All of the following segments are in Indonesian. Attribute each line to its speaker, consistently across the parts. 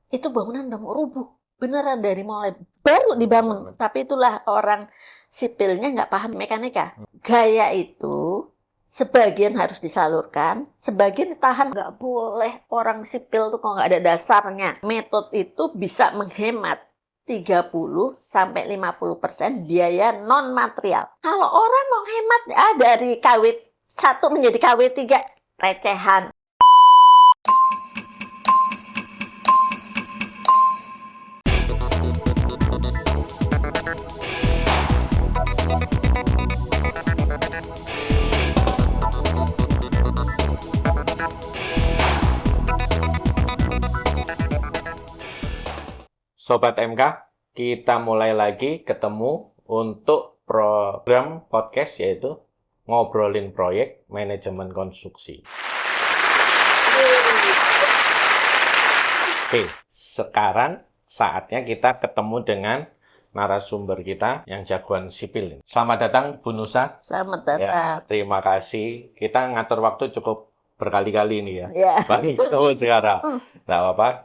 Speaker 1: itu bangunan udah mau rubuh. Beneran dari mulai baru dibangun. Tapi itulah orang sipilnya nggak paham mekanika. Gaya itu sebagian harus disalurkan, sebagian ditahan. Nggak boleh orang sipil tuh kalau nggak ada dasarnya. Metode itu bisa menghemat 30-50% biaya non material. Kalau orang mau hemat dari KW1 menjadi KW3 recehan.
Speaker 2: Sobat MK, kita mulai lagi ketemu untuk program podcast yaitu Ngobrolin Proyek Manajemen Konstruksi. Oke, sekarang saatnya kita ketemu dengan narasumber kita yang jagoan sipil. Selamat datang Bu Nusa.
Speaker 1: Selamat datang.
Speaker 2: Ya, terima kasih. Kita ngatur waktu cukup berkali-kali ini ya.
Speaker 1: Ya.
Speaker 2: Baru ketemu sekarang. Nggak apa-apa,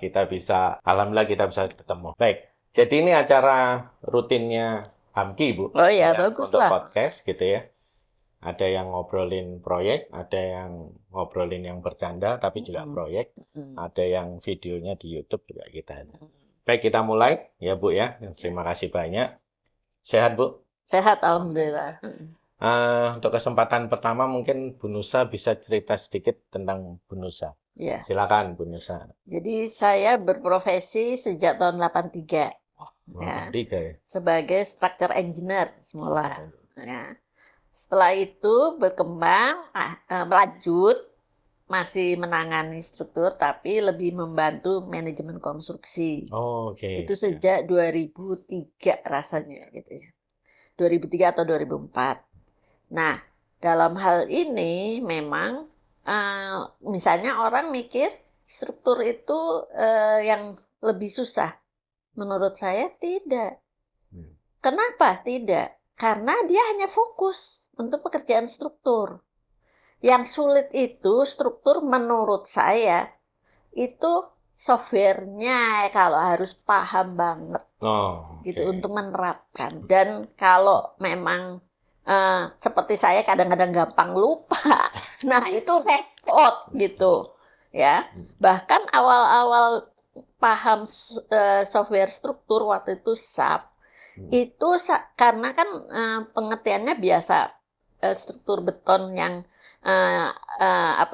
Speaker 2: alhamdulillah kita bisa ketemu. Baik, jadi ini acara rutinnya Hamki, Bu.
Speaker 1: Oh ya,
Speaker 2: Ya,
Speaker 1: bagus
Speaker 2: untuk
Speaker 1: lah.
Speaker 2: podcast gitu ya. Ada yang ngobrolin proyek, ada yang ngobrolin yang bercanda, tapi juga proyek. Ada yang videonya di YouTube juga kita. Baik, kita mulai ya Bu ya. Terima kasih banyak. Sehat Bu?
Speaker 1: Sehat, alhamdulillah.
Speaker 2: Untuk kesempatan pertama mungkin Bu Nusa bisa cerita sedikit tentang Bu Nusa.
Speaker 1: Ya.
Speaker 2: Silakan Bu Nusa.
Speaker 1: Jadi saya berprofesi sejak tahun 83.
Speaker 2: Ya.
Speaker 1: Sebagai structure engineer semula. Ya. Setelah itu berkembang, melanjut, masih menangani struktur, tapi lebih membantu manajemen konstruksi. Itu sejak 2003 rasanya gitu ya. 2003 atau 2004. Nah, dalam hal ini memang misalnya orang mikir struktur itu yang lebih susah. Menurut saya tidak. Kenapa tidak? Karena dia hanya fokus untuk pekerjaan struktur. Yang sulit itu struktur menurut saya itu softwarenya kalau harus paham banget gitu untuk menerapkan. Dan kalau memang seperti saya kadang-kadang gampang lupa, nah itu repot gitu ya. Bahkan awal-awal paham software struktur waktu itu SAP itu karena kan pengertiannya biasa struktur beton yang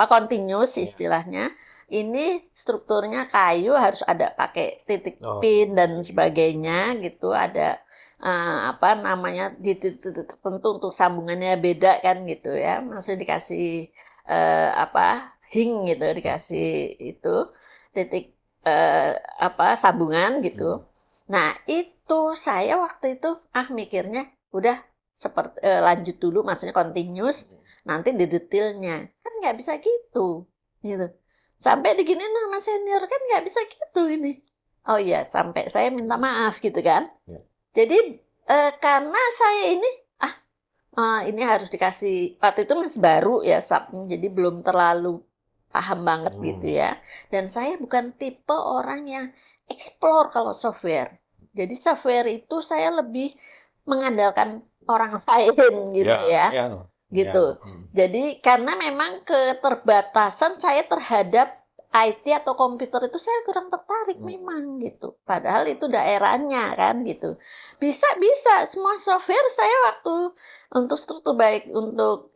Speaker 1: continuous istilahnya. Ini strukturnya kayu harus ada pakai titik pin dan sebagainya gitu, ada di titik tertentu untuk sambungannya beda kan gitu ya, maksudnya dikasih hing gitu, dikasih itu titik sambungan gitu. Nah itu saya waktu itu mikirnya udah seperti lanjut dulu, maksudnya continuous, nanti di detailnya kan nggak bisa gitu. Sampai diginiin sama senior kan nggak bisa gitu ini. Oh iya, sampai saya minta maaf gitu kan. Jadi karena saya ini ini harus dikasih, waktu itu masih baru ya SAP, jadi belum terlalu paham banget gitu ya. Dan saya bukan tipe orang yang explore kalau software. Jadi software itu saya lebih mengandalkan orang lain gitu gitu. Jadi karena memang keterbatasan saya terhadap IT atau komputer itu saya kurang tertarik memang gitu. Padahal itu daerahnya kan gitu. Bisa semua software saya waktu untuk struktur baik untuk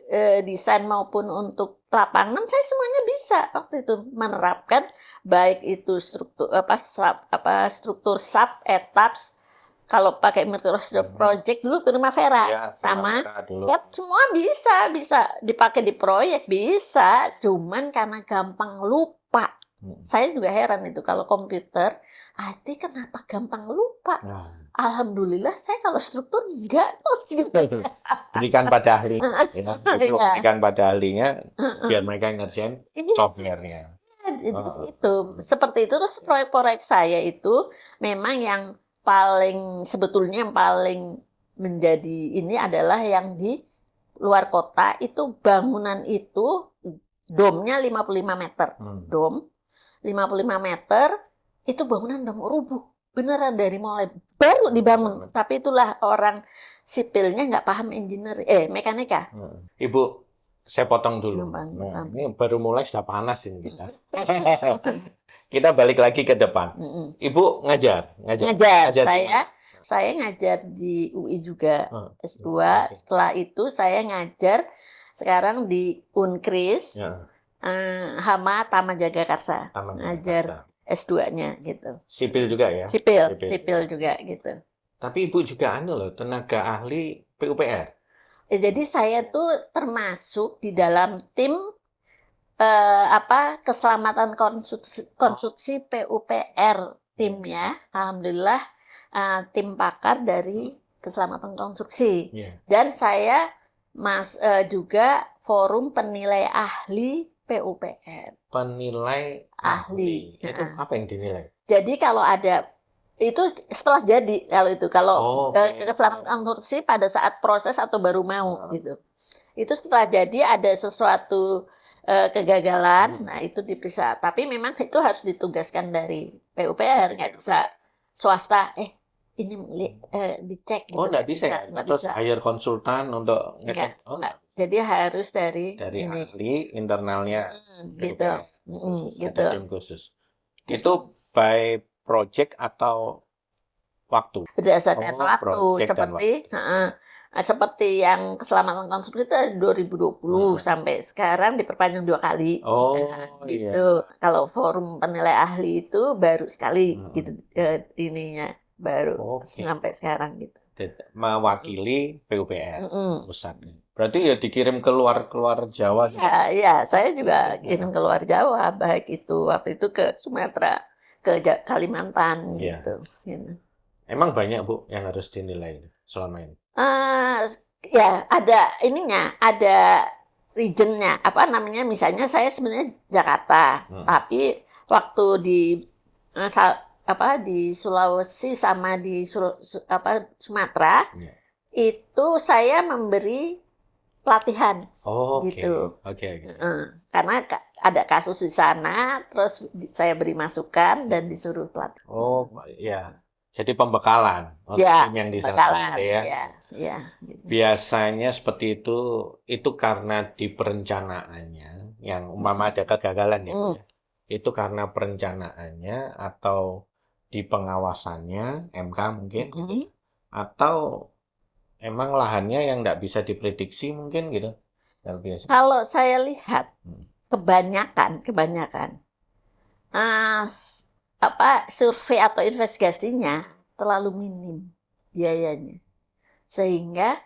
Speaker 1: desain maupun untuk lapangan saya semuanya bisa waktu itu menerapkan, baik itu struktur struktur SAP, ETAPS. Kalau pakai Microsoft Project dulu Primavera sama ya, semua bisa dipakai di proyek, bisa, cuman karena gampang lupa. Saya juga heran itu kalau komputer IT kenapa gampang lupa. Alhamdulillah saya kalau struktur enggak.
Speaker 2: Berikan pada ahli. Berikan pada ahlinya biar mereka ngerjain softwarenya.
Speaker 1: Jadi itu seperti itu. Terus proyek-proyek saya itu memang yang sebetulnya yang paling menjadi ini adalah yang di luar kota, itu bangunan itu domnya 55 meter. Dom 55 meter, itu bangunan udah mau rubuh. Beneran dari mulai baru dibangun. Tapi itulah orang sipilnya nggak paham mekanika.
Speaker 2: Ibu, saya potong dulu.
Speaker 1: Gampang,
Speaker 2: Nah,
Speaker 1: gampang.
Speaker 2: ini baru mulai sudah panas ini kita. Kita balik lagi ke depan.
Speaker 1: Mm-mm.
Speaker 2: Ibu ngajar.
Speaker 1: Ngajar.
Speaker 2: Ngajar di mana?
Speaker 1: Saya ngajar di UI juga S2.
Speaker 2: Oke.
Speaker 1: Setelah itu saya ngajar sekarang di Unkris,
Speaker 2: Ya,
Speaker 1: Hama Taman Jagakarsa.
Speaker 2: Taman
Speaker 1: Ngajar
Speaker 2: Jakarta.
Speaker 1: S2-nya gitu.
Speaker 2: Sipil juga ya?
Speaker 1: Sipil juga gitu.
Speaker 2: Tapi Ibu juga loh, tenaga ahli PUPR.
Speaker 1: Jadi saya tuh termasuk di dalam tim keselamatan konstruksi PUPR timnya. Alhamdulillah tim pakar dari keselamatan konstruksi.
Speaker 2: Iya.
Speaker 1: Dan saya juga forum penilai ahli PUPR.
Speaker 2: Penilai
Speaker 1: Ahli.
Speaker 2: Itu apa yang dinilai?
Speaker 1: Jadi kalau ada itu setelah jadi kalau
Speaker 2: Oke.
Speaker 1: keselamatan konstruksi pada saat proses atau baru mau gitu. Itu setelah jadi ada sesuatu kegagalan, nah itu diperiksa. Tapi memang itu harus ditugaskan dari PUPR, nggak bisa swasta. Ini dicek gitu.
Speaker 2: Oh, nggak bisa ya? Terus hire konsultan untuk ngecek?
Speaker 1: Nggak. Jadi harus dari ini.
Speaker 2: Ahli internalnya
Speaker 1: Gitu.
Speaker 2: PUPR.
Speaker 1: Gitu.
Speaker 2: Ada tim khusus. Itu by project atau waktu?
Speaker 1: Berdasarkan waktu,
Speaker 2: project dan
Speaker 1: seperti yang keselamatan konstruksi itu 2020 sampai sekarang diperpanjang 2 kali.
Speaker 2: Oh,
Speaker 1: gitu. Kalau forum penilai ahli itu baru sekali gitu ininya baru sampai sekarang gitu.
Speaker 2: Mewakili PUPR pusat. Berarti ya dikirim keluar Jawa.
Speaker 1: Ya, saya juga kirim keluar Jawa, baik itu waktu itu ke Sumatera, ke Kalimantan gitu.
Speaker 2: Emang banyak Bu yang harus dinilai selama ini?
Speaker 1: Ya ada ininya, ada regionnya, misalnya saya sebenarnya Jakarta, tapi waktu di Sulawesi sama di Sumatera itu saya memberi pelatihan gitu. Karena ada kasus di sana, terus saya beri masukan dan disuruh pelatih.
Speaker 2: Oh iya. Jadi pembekalan yang di sana ya.
Speaker 1: Gitu.
Speaker 2: Biasanya seperti itu karena di perencanaannya yang umpama ada kegagalan ya. Itu karena perencanaannya atau di pengawasannya MK mungkin atau emang lahannya yang nggak bisa diprediksi mungkin gitu.
Speaker 1: Kalau saya lihat kebanyakan survei atau investigasinya terlalu minim biayanya. Sehingga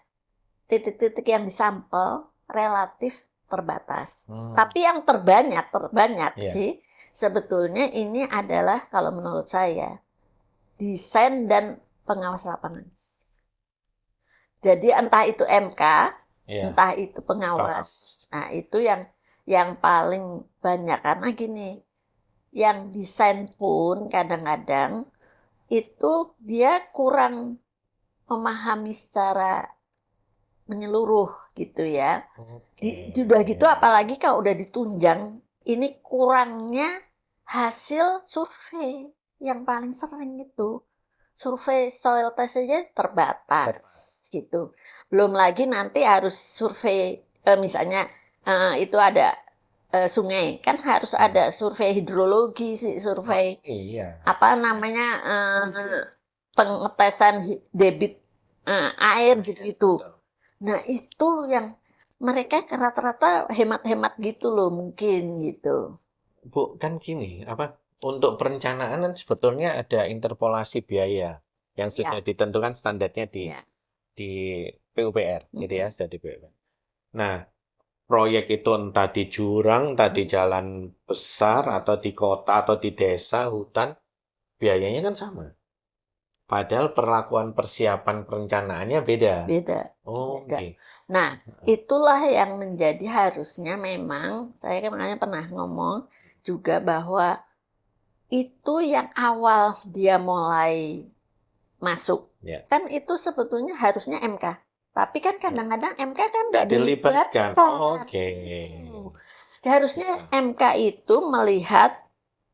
Speaker 1: titik-titik yang disampel relatif terbatas. Tapi yang terbanyak sih sebetulnya ini adalah kalau menurut saya desain dan pengawas lapangan. Jadi entah itu MK, entah itu pengawas. Nah, itu yang paling banyak karena gini, yang desain pun kadang-kadang itu dia kurang memahami secara menyeluruh gitu ya. Sudah gitu apalagi kalau udah ditunjang, ini kurangnya hasil survei yang paling sering itu. Survei soil test saja terbatas gitu. Belum lagi nanti harus survei misalnya itu ada sungai, kan harus ada survei hidrologi, survei pengetesan debit air gitu. Nah itu yang mereka rata-rata hemat-hemat gitu loh mungkin gitu.
Speaker 2: Bu, kan gini, untuk perencanaan kan sebetulnya ada interpolasi biaya yang sudah ditentukan standarnya di PUPR, gitu ya, sudah di PUPR. Nah, proyek itu entah di jurang, entah di jalan besar, atau di kota, atau di desa, hutan, biayanya kan sama. Padahal perlakuan persiapan perencanaannya beda.
Speaker 1: Beda. Nah, itulah yang menjadi harusnya memang, saya kan makanya pernah ngomong juga bahwa itu yang awal dia mulai masuk. Kan itu sebetulnya harusnya MK. Tapi kan kadang-kadang MK kan nggak dilibatkan.
Speaker 2: Oke.
Speaker 1: Harusnya MK itu melihat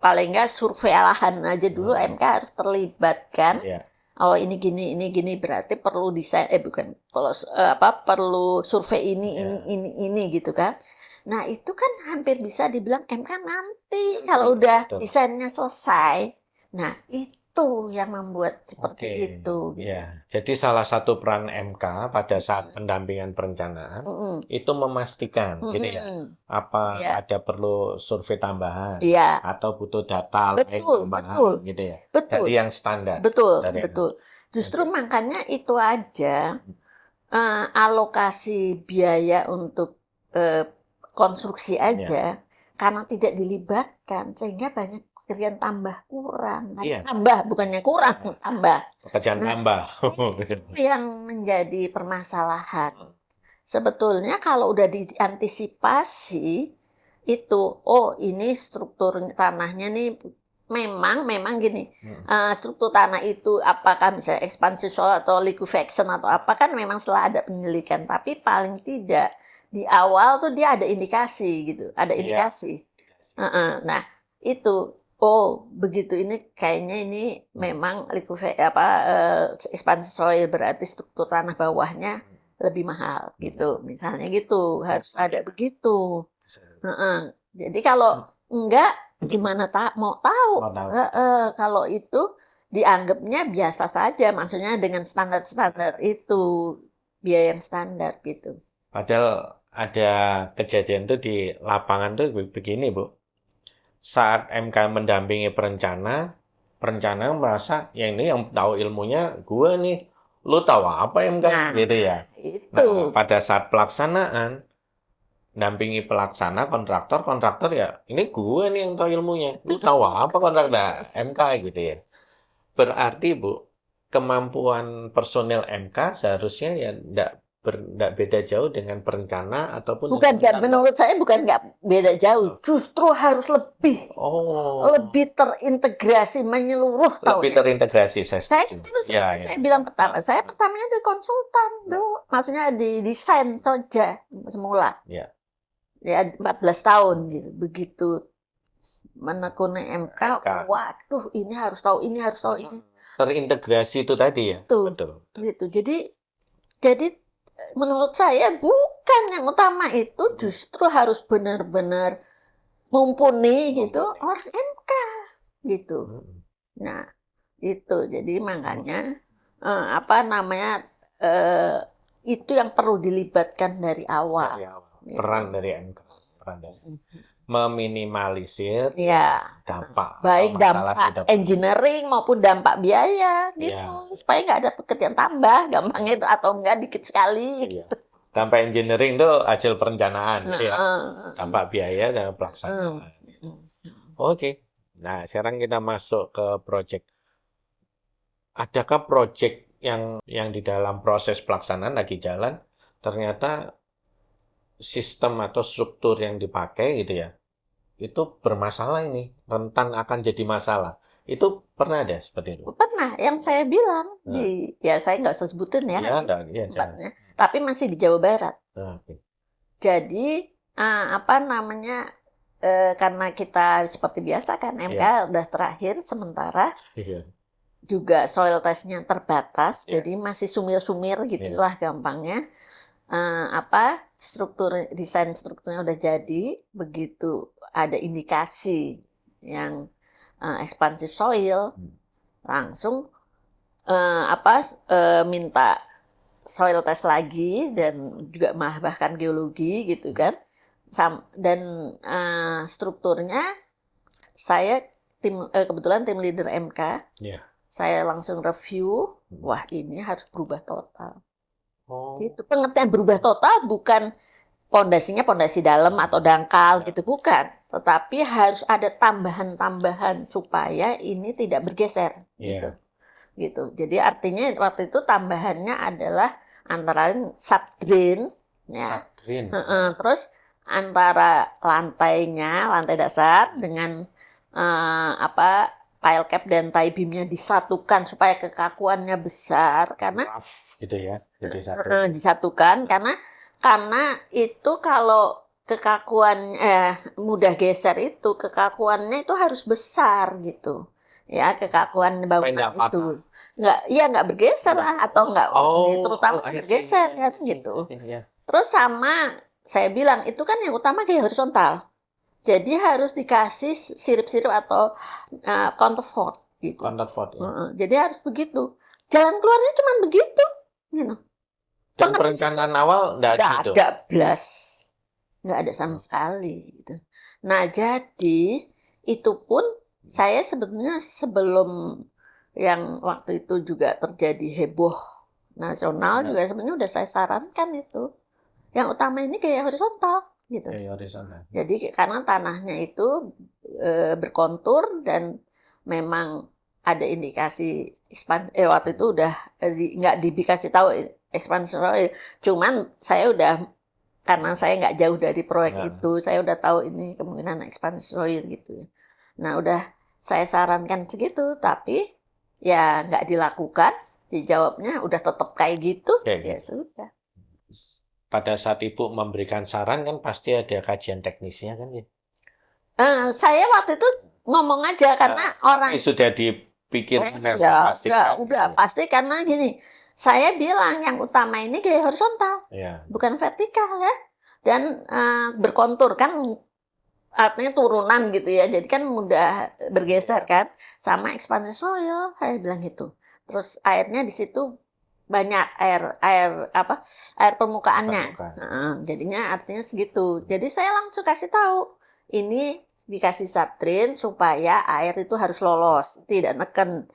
Speaker 1: paling nggak survei lahan aja dulu MK harus terlibatkan.
Speaker 2: Iya.
Speaker 1: Oh ini gini berarti perlu desain bukan perlu survei ini gitu kan. Nah itu kan hampir bisa dibilang MK nanti kalau udah
Speaker 2: Betul.
Speaker 1: desainnya selesai. Nah itu yang membuat seperti
Speaker 2: Oke.
Speaker 1: itu. Gitu.
Speaker 2: Ya, jadi salah satu peran MK pada saat pendampingan perencanaan itu memastikan, gitu ya, apa
Speaker 1: Iya.
Speaker 2: ada perlu survei tambahan
Speaker 1: Iya.
Speaker 2: atau butuh data lain tambahan, gitu ya,
Speaker 1: Betul.
Speaker 2: dari yang standar.
Speaker 1: Betul,
Speaker 2: dari
Speaker 1: betul. Justru
Speaker 2: Oke.
Speaker 1: makanya itu aja alokasi biaya untuk konstruksi aja karena tidak dilibatkan sehingga banyak pekerjaan tambah kurang.
Speaker 2: Iya.
Speaker 1: Tambah bukannya kurang, tambah.
Speaker 2: Pekerjaan tambah.
Speaker 1: Itu yang menjadi permasalahan. Sebetulnya kalau udah diantisipasi itu, oh ini struktur tanahnya nih memang gini, struktur tanah itu apakah misalnya ekspansi soil atau liquefaction atau apa kan memang setelah ada penyelidikan, tapi paling tidak di awal tuh dia ada indikasi gitu, ada indikasi. Nah itu, oh begitu ini kayaknya ini memang ekspansi soil berarti struktur tanah bawahnya lebih mahal gitu, misalnya gitu harus ada begitu. Jadi kalau enggak gimana mau tahu? Kalau itu dianggapnya biasa saja, maksudnya dengan standar-standar itu biaya yang standar gitu.
Speaker 2: Padahal ada kejadian tuh di lapangan tuh begini, Bu. Saat MK mendampingi perencana merasa ya ini yang tahu ilmunya gue nih. Lu tahu apa MK? Gitu ya.
Speaker 1: Itu.
Speaker 2: Nah, pada saat pelaksanaan dampingi pelaksana kontraktor ya ini gue nih yang tahu ilmunya. Lu tahu apa kontraktor MK gitu ya. Berarti Bu, kemampuan personil MK seharusnya ya enggak beda jauh dengan perencana ataupun
Speaker 1: menurut saya bukan nggak beda jauh, justru harus lebih terintegrasi menyeluruh
Speaker 2: lebih terintegrasi
Speaker 1: saya bilang saya pertamanya jadi konsultan tuh, maksudnya di desain saja semula. Ya 14 tahun gitu. Begitu menekuni MK, waduh ini harus tahu ini.
Speaker 2: Terintegrasi itu tadi ya.
Speaker 1: Betul. Gitu. Jadi menurut saya bukan yang utama itu, justru harus benar-benar mumpuni gitu orang MK gitu. Nah, itu jadi makanya itu yang perlu dilibatkan dari awal.
Speaker 2: Peran dari MK, meminimalisir dampak,
Speaker 1: baik dampak engineering maupun dampak biaya gitu, supaya nggak ada pekerjaan tambah gampang itu atau enggak dikit sekali.
Speaker 2: Dampak engineering itu hasil perencanaan, dampak biaya dan pelaksanaan. Oke. Nah, sekarang kita masuk ke project. Adakah project yang di dalam proses pelaksanaan lagi jalan ternyata sistem atau struktur yang dipakai gitu ya, itu bermasalah ini, rentan akan jadi masalah. Itu pernah ada seperti itu?
Speaker 1: Pernah, yang saya bilang saya nggak usah sebutin tempatnya, tapi masih di Jawa Barat. Jadi karena kita seperti biasa kan MK udah terakhir sementara. Juga soil testnya terbatas, jadi masih sumir-sumir gitulah gampangnya. Desain strukturnya udah jadi, begitu ada indikasi yang ekspansi soil, langsung minta soil test lagi dan juga bahkan geologi gitu kan. Dan strukturnya saya kebetulan tim leader MK. Saya langsung review, wah ini harus berubah total. Gitu. Pengertian berubah total bukan pondasinya pondasi dalam atau dangkal gitu, bukan. Tetapi harus ada tambahan-tambahan supaya ini tidak bergeser gitu. Jadi artinya waktu itu tambahannya adalah antara subdrain terus antara lantai dasar dengan pile cap dan tie beam-nya disatukan supaya kekakuannya besar karena
Speaker 2: gitu ya,
Speaker 1: disatukan karena itu kalau kekakuan mudah geser itu kekakuannya itu harus besar gitu. Ya, kekakuan bangunan
Speaker 2: Nggak
Speaker 1: itu. Nggak bergeser lah atau nggak terutama
Speaker 2: I see.
Speaker 1: bergeser kan gitu.
Speaker 2: Iya.
Speaker 1: Terus sama saya bilang itu kan yang utama kayak horizontal. Jadi harus dikasih sirip-sirip atau counterfort gitu.
Speaker 2: Counterfort ya.
Speaker 1: Jadi harus begitu. Jalan keluarnya cuma begitu, gitu.
Speaker 2: Dan perencanaan awal nggak
Speaker 1: Nggak
Speaker 2: gitu.
Speaker 1: ada blas, nggak ada sama sekali gitu. Nah jadi itu pun saya sebetulnya sebelum yang waktu itu juga terjadi heboh nasional juga sebenarnya udah saya sarankan itu. Yang utama ini kayak horizontal gitu.
Speaker 2: Kayak horizontal.
Speaker 1: Jadi karena tanahnya itu berkontur dan memang ada indikasi ekspansi. Waktu itu udah nggak dikasih tahu ekspansi, cuman saya udah karena saya nggak jauh dari proyek itu, saya udah tahu ini kemungkinan ekspansi gitu ya. Nah udah saya sarankan segitu, tapi ya nggak dilakukan. Dijawabnya udah tetap kayak gitu, ya sudah.
Speaker 2: Pada saat Ibu memberikan saran kan pasti ada kajian teknisnya kan ya?
Speaker 1: Saya waktu itu ngomong aja karena orang
Speaker 2: sudah dipikirkan
Speaker 1: ya, udah pasti karena gini, saya bilang yang utama ini gaya horizontal, bukan vertikal ya, dan berkontur kan artinya turunan gitu ya, jadi kan mudah bergeser kan, sama ekspansi soil, saya bilang gitu. Terus airnya di situ banyak air permukaannya. Jadinya artinya segitu. Jadi saya langsung kasih tahu ini dikasih subdrain supaya air itu harus lolos, tidak neken.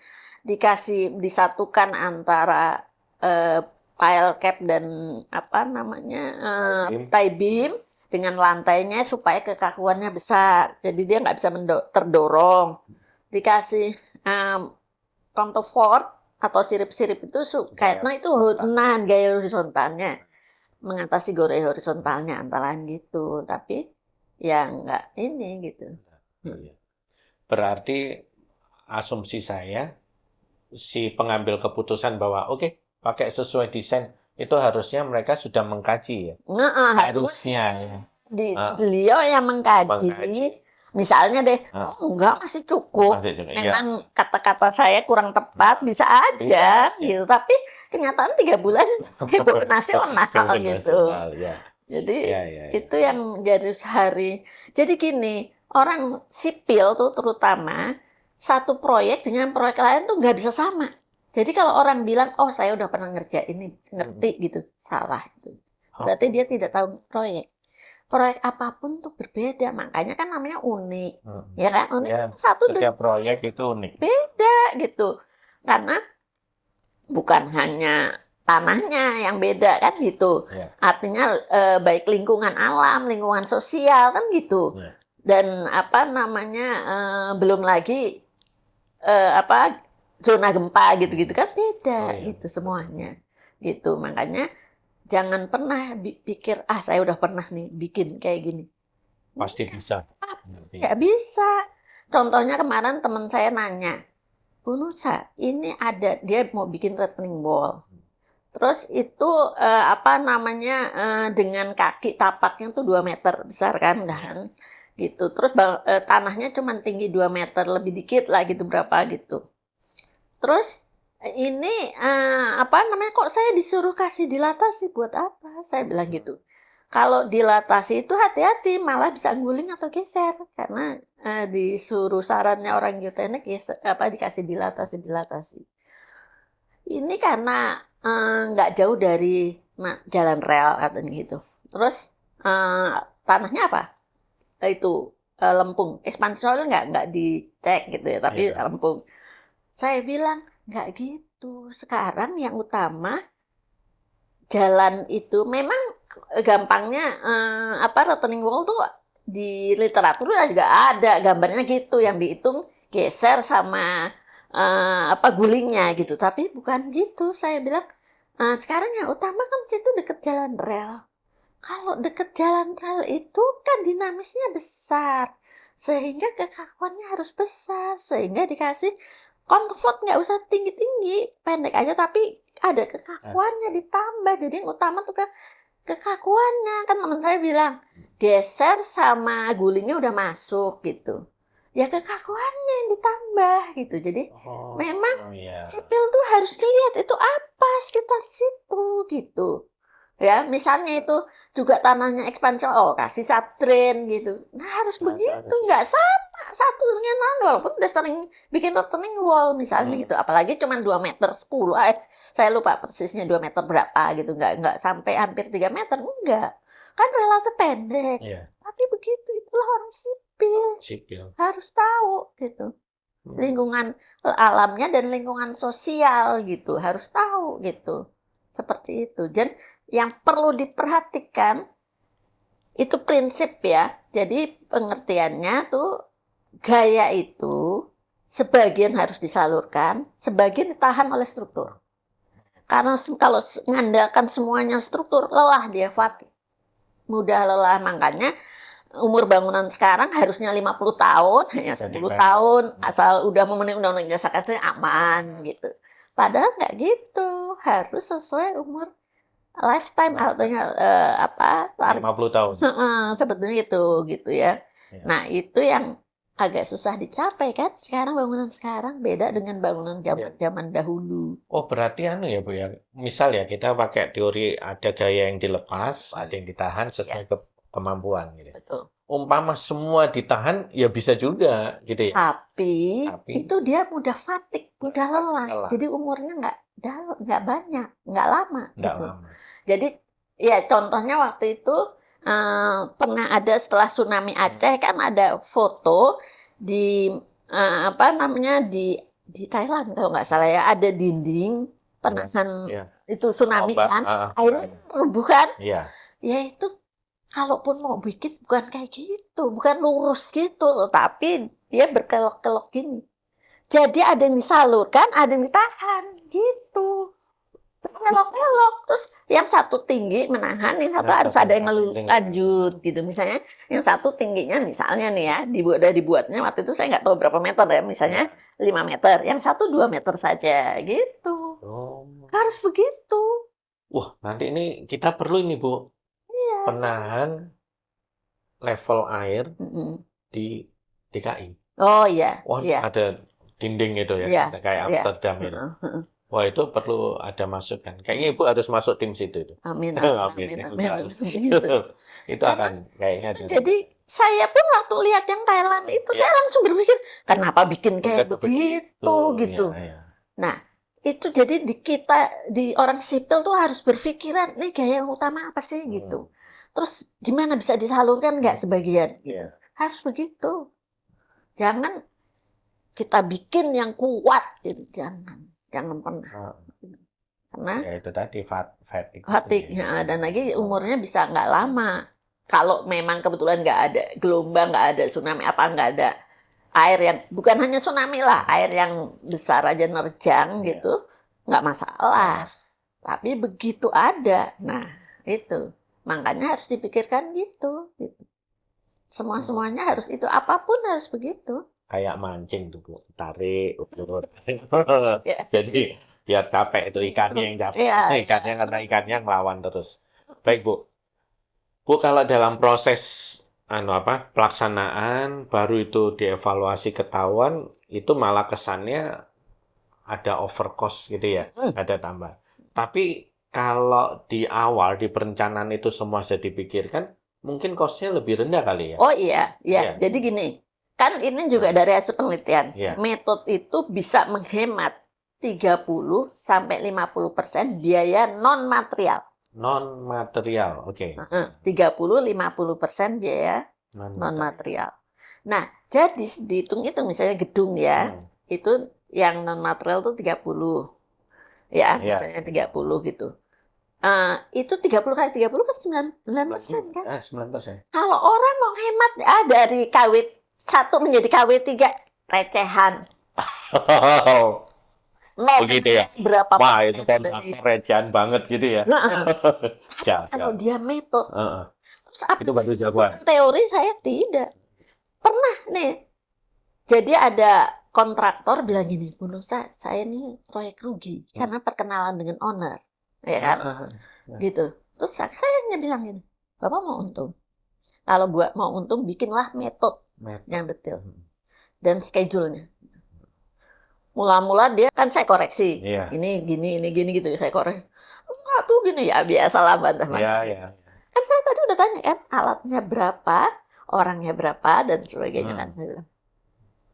Speaker 1: Disatukan antara pile cap dan tie beam dengan lantainya supaya kekakuannya besar. Jadi dia nggak bisa terdorong. Dikasih counterfort atau sirip-sirip itu karena itu gaya horizontalnya mengatasi gaya horizontalnya antara gitu, tapi ya nggak ini gitu.
Speaker 2: Berarti asumsi saya si pengambil keputusan bahwa oke, pakai sesuai desain itu harusnya mereka sudah mengkaji ya. Harusnya ya.
Speaker 1: Beliau yang mengkaji. Misalnya deh, enggak masih cukup. Memang kata-kata saya kurang tepat, bisa aja gitu. Tapi kenyataan 3 bulan itu nasional gitu. Jadi itu yang jadi sehari. Jadi gini, orang sipil tuh terutama satu proyek dengan proyek lain tuh nggak bisa sama. Jadi kalau orang bilang, oh saya udah pernah ngerjain ini, ngerti gitu, salah itu. Berarti dia tidak tahu proyek. Proyek apapun tuh berbeda, makanya kan namanya unik, ya kan? Unik
Speaker 2: setiap proyek itu unik.
Speaker 1: Beda gitu, karena bukan hanya tanahnya yang beda kan gitu. Artinya baik lingkungan alam, lingkungan sosial kan gitu. Dan belum lagi zona gempa gitu-gitu kan beda gitu semuanya. Gitu, makanya jangan pernah pikir, saya udah pernah nih bikin kayak gini.
Speaker 2: Pasti bisa.
Speaker 1: Nggak bisa. Contohnya kemarin teman saya nanya, Bu Nusa, ini dia mau bikin retaining wall. Terus itu dengan kaki tapaknya tuh 2 meter besar kan, gitu. Terus tanahnya cuma tinggi 2 meter, lebih dikit lah gitu, berapa gitu. Terus ini kok saya disuruh kasih dilatasi buat apa? Saya bilang gitu. Kalau dilatasi itu hati-hati, malah bisa guling atau geser karena disuruh sarannya orang geoteknik dikasih dilatasi. Ini karena nggak jauh dari jalan rel katanya gitu. Terus tanahnya apa? Itu lempung. Ekspansi soil nggak dicek gitu ya, tapi lempung. Saya bilang, nggak gitu. Sekarang yang utama, jalan itu memang gampangnya, retaining wall tuh di literatur juga ada gambarnya gitu, yang dihitung geser sama gulingnya gitu. Tapi bukan gitu, saya bilang, sekarang yang utama kan situ deket jalan rel. Kalau deket jalan rel itu kan dinamisnya besar, sehingga kekakuannya harus besar, sehingga dikasih counterfort nggak usah tinggi-tinggi, pendek aja tapi ada kekakuannya ditambah. Jadi yang utama tuh kan kekakuannya. Kan teman saya bilang, geser sama gulingnya udah masuk gitu. Ya kekakuannya yang ditambah gitu. Jadi memang
Speaker 2: iya.
Speaker 1: sipil tuh harus dilihat itu apa sekitar situ gitu. Ya, misalnya itu juga tanahnya ekspansi, oh kasih subdrain gitu. Nah harus
Speaker 2: Nah,
Speaker 1: begitu,
Speaker 2: harus.
Speaker 1: nggak sama satu dengan lain. Walaupun udah sering bikin retaining wall misalnya gitu. Apalagi cuma 2 meter 10, saya lupa persisnya 2 meter berapa gitu. Nggak sampai hampir 3 meter, enggak. Kan relatif pendek.
Speaker 2: Iya,
Speaker 1: Tapi begitu, itulah orang sipil.
Speaker 2: sipil.
Speaker 1: Harus tahu gitu. Lingkungan alamnya dan lingkungan sosial gitu. Harus tahu gitu. Seperti itu. Dan yang perlu diperhatikan itu prinsip ya. Jadi pengertiannya tuh gaya itu sebagian harus disalurkan, sebagian ditahan oleh struktur. Karena kalau mengandalkan semuanya struktur, lelah dia, fatigue. Mudah lelah, makanya umur bangunan sekarang harusnya 50 tahun, hanya 10 tahun, asal udah memenuhi undang-undang jasa karya aman gitu. Padahal nggak gitu, harus sesuai umur lifetime artinya tarik
Speaker 2: 50 tahun.
Speaker 1: sebetulnya gitu ya. Nah, itu yang agak susah dicapai kan sekarang, bangunan sekarang beda dengan bangunan zaman dahulu.
Speaker 2: Oh, berarti ya Bu ya. Misal ya kita pakai teori ada gaya yang dilepas, ada yang ditahan sesuai kemampuan gitu.
Speaker 1: Betul.
Speaker 2: Umpama semua ditahan ya bisa juga gitu ya.
Speaker 1: Tapi itu dia mudah fatigue, mudah lelah. Jadi umurnya nggak banyak, nggak lama gitu. Jadi ya contohnya waktu itu pernah ada setelah tsunami Aceh kan ada foto di di Thailand kalau nggak salah ya, ada dinding penahan itu tsunami kan, airnya bukan? Ya itu kalaupun mau bikin bukan kayak gitu, bukan lurus gitu, tapi dia berkelok-kelok gini. Jadi ada yang disalurkan, ada yang ditahan gitu. Kelok-kelok, terus yang satu tinggi menahan, yang satu harus ada yang lanjut gitu. Misalnya yang satu tingginya misalnya nih ya, dibuatnya waktu itu saya nggak tahu berapa meter ya, misalnya 5 meter, yang satu 2 meter saja gitu. Harus begitu.
Speaker 2: Wah, nanti ini kita perlu ini Bu, penahan level air di DKI.
Speaker 1: Oh iya.
Speaker 2: Wah, ada dinding itu ya, kayak Amsterdam itu. Wah, itu perlu ada masukan. Kayaknya Ibu harus masuk tim situ.
Speaker 1: Amin.
Speaker 2: Itu akan kayaknya.
Speaker 1: Jadi saya pun waktu lihat yang Thailand itu, saya langsung berpikir, kenapa bikin kayak begitu gitu. Nah, itu jadi di orang sipil tuh harus berpikiran, nih gaya yang utama apa sih gitu. Terus gimana bisa disalurkan nggak sebagian gitu. Harus begitu. Jangan kita bikin yang kuat gitu, jangan pernah. Karena
Speaker 2: ya itu tadi
Speaker 1: fatigue dan lagi umurnya bisa nggak lama. Kalau memang kebetulan nggak ada gelombang, nggak ada tsunami nggak ada air yang, bukan hanya tsunami lah, air yang besar aja nerjang gitu, nggak masalah. Tapi begitu ada, nah itu makanya harus dipikirkan gitu. Semuanya harus itu, apapun harus begitu.
Speaker 2: Kayak mancing tuh Bu, tarik, ukur. Jadi biar capek itu ikannya yang capek, ikannya karena ikannya ngelawan terus. Baik Bu, kalau dalam proses pelaksanaan baru itu dievaluasi ketahuan, itu malah kesannya ada over cost gitu ya, ada tambah. Tapi kalau di awal di perencanaan itu semua sudah dipikirkan, mungkin cost-nya lebih rendah kali ya.
Speaker 1: Oh iya. Jadi gini, kan ini juga dari hasil penelitian. Metode itu bisa menghemat 30-50% biaya non-material.
Speaker 2: Non-material, oke.
Speaker 1: 30-50% biaya non-material. Nah, jadi dihitung-hitung misalnya gedung ya, itu yang non-material itu 30. Ya, misalnya 30 gitu. Itu 30 kali 30 kan 9% kan?
Speaker 2: 9%.
Speaker 1: Kalau orang mau hemat dari KW 1 menjadi KW 3 recehan.
Speaker 2: Begitu ya.
Speaker 1: Berapa?
Speaker 2: Wah, itu kan recehan banget gitu ya.
Speaker 1: Kalau dia metode.
Speaker 2: Terus itu baru jawaban.
Speaker 1: Teori saya tidak. Pernah nih. Jadi ada kontraktor bilang gini, Bu Nusa, saya ini proyek rugi karena perkenalan dengan owner. Ya kan? Gitu. Terus saya hanya bilang gini, Bapak mau untung. Kalau buat mau untung, bikinlah metode yang detail dan schedule-nya. Mula-mula dia kan saya koreksi,
Speaker 2: Iya.
Speaker 1: ini gini gitu saya koreksi. Enggak tuh gini ya biasalah bantah-bantah.
Speaker 2: Iya.
Speaker 1: Kan saya tadi udah tanya kan alatnya berapa, orangnya berapa dan sebagainya kan saya bilang.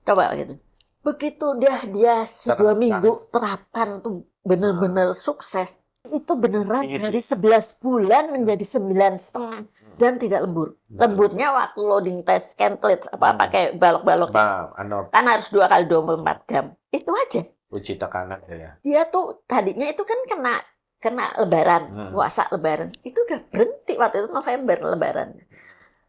Speaker 1: Coba gitu. Begitu dia 2 minggu terapkan tuh bener-bener sukses. Itu beneran dari 11 bulan menjadi 9,5 dan tidak lembur. Lemburnya waktu loading test, template apa kayak balok-balok. Kan harus 2 kali 24 jam. Itu aja.
Speaker 2: Uji tekanan ya.
Speaker 1: Dia tuh tadinya itu kan kena lebaran, puasa lebaran. Itu udah berhenti waktu itu November lebaran.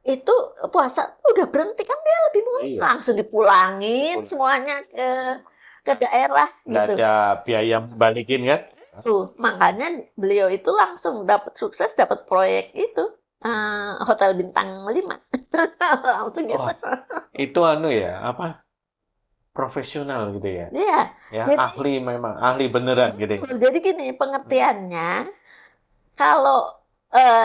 Speaker 1: Itu puasa udah berhenti kan dia lebih murah. Langsung dipulangin semuanya ke daerah
Speaker 2: Nggak
Speaker 1: gitu.
Speaker 2: ada biaya balikin kan?
Speaker 1: Tuh, makanya beliau itu langsung dapat sukses, dapat proyek itu Hotel Bintang 5. Langsung gitu.
Speaker 2: Itu ya, apa? Profesional gitu ya.
Speaker 1: Iya.
Speaker 2: Ya,
Speaker 1: Jadi,
Speaker 2: ahli memang, ahli beneran gitu.
Speaker 1: Jadi gini, pengertiannya kalau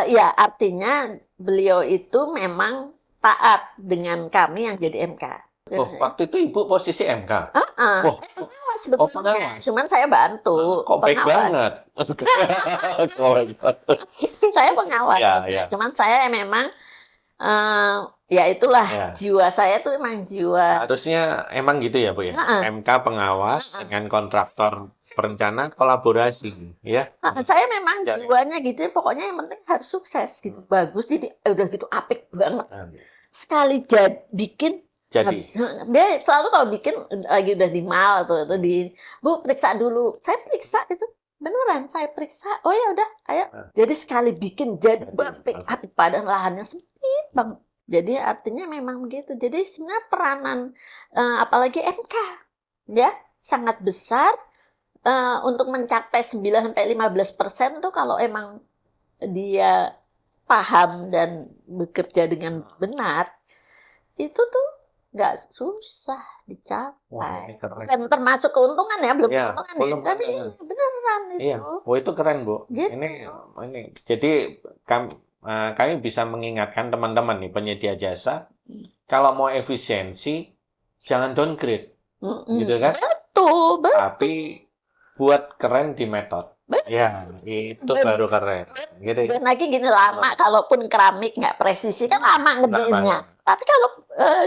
Speaker 1: ya artinya beliau itu memang taat dengan kami yang jadi MK.
Speaker 2: Waktu itu Ibu posisi MK?
Speaker 1: Pengawas sebetulnya. Cuman saya bantu.
Speaker 2: Kok baik banget?
Speaker 1: Saya pengawas.
Speaker 2: Ya.
Speaker 1: Cuman saya memang ya itulah jiwa saya tuh emang jiwa.
Speaker 2: Harusnya emang gitu ya Bu ya. MK pengawas dengan kontraktor perencana kolaborasi ya.
Speaker 1: Saya memang jiwanya gitu. Pokoknya yang penting harus sukses gitu. Bagus jadi udah gitu apik banget. Sekali bikin
Speaker 2: jadi
Speaker 1: dia selalu kalau bikin lagi udah di mal atau di Bu periksa dulu. Saya periksa itu. Beneran saya periksa. Oh ya udah, ayo. Jadi sekali bikin jadi apik padahal lahannya sempit banget. Jadi artinya memang begitu. Jadi sebenarnya peranan apalagi MK ya sangat besar untuk mencapai 9-15% tuh kalau emang dia paham dan bekerja dengan benar itu tuh nggak susah dicapai. Bukan termasuk keuntungan ya, belum keuntungan ya. Tapi beneran itu.
Speaker 2: Iya. Itu keren Bu.
Speaker 1: Gitu.
Speaker 2: Ini jadi kami bisa mengingatkan teman-teman nih penyedia jasa kalau mau efisiensi jangan downgrade, gitu kan?
Speaker 1: Betul.
Speaker 2: Tapi buat keren di metode. Ya, itu baru keren. Gitu.
Speaker 1: Dan lagi gini lama, kalaupun keramik nggak presisi kan lama ngerjainnya. Tapi kalau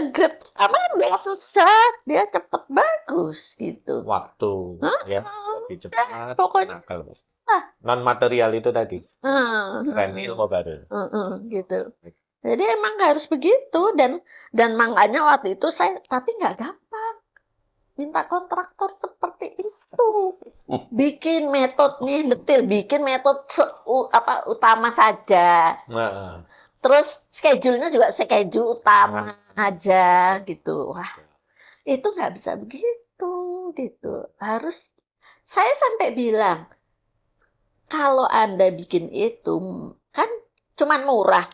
Speaker 1: grade pertama kan udah susah, dia cepet bagus gitu.
Speaker 2: Waktu ya lebih cepat.
Speaker 1: Pokoknya.
Speaker 2: Non material itu tadi. Keren ilmu baru.
Speaker 1: Gitu. Jadi emang harus begitu dan makanya waktu itu saya tapi nggak gampang. Minta kontraktor seperti itu. Bikin metodenya detail, bikin metode utama saja. Terus schedule-nya juga schedule utama aja gitu. Wah, itu nggak bisa begitu gitu. Harus saya sampai bilang kalau Anda bikin itu kan cuman murah,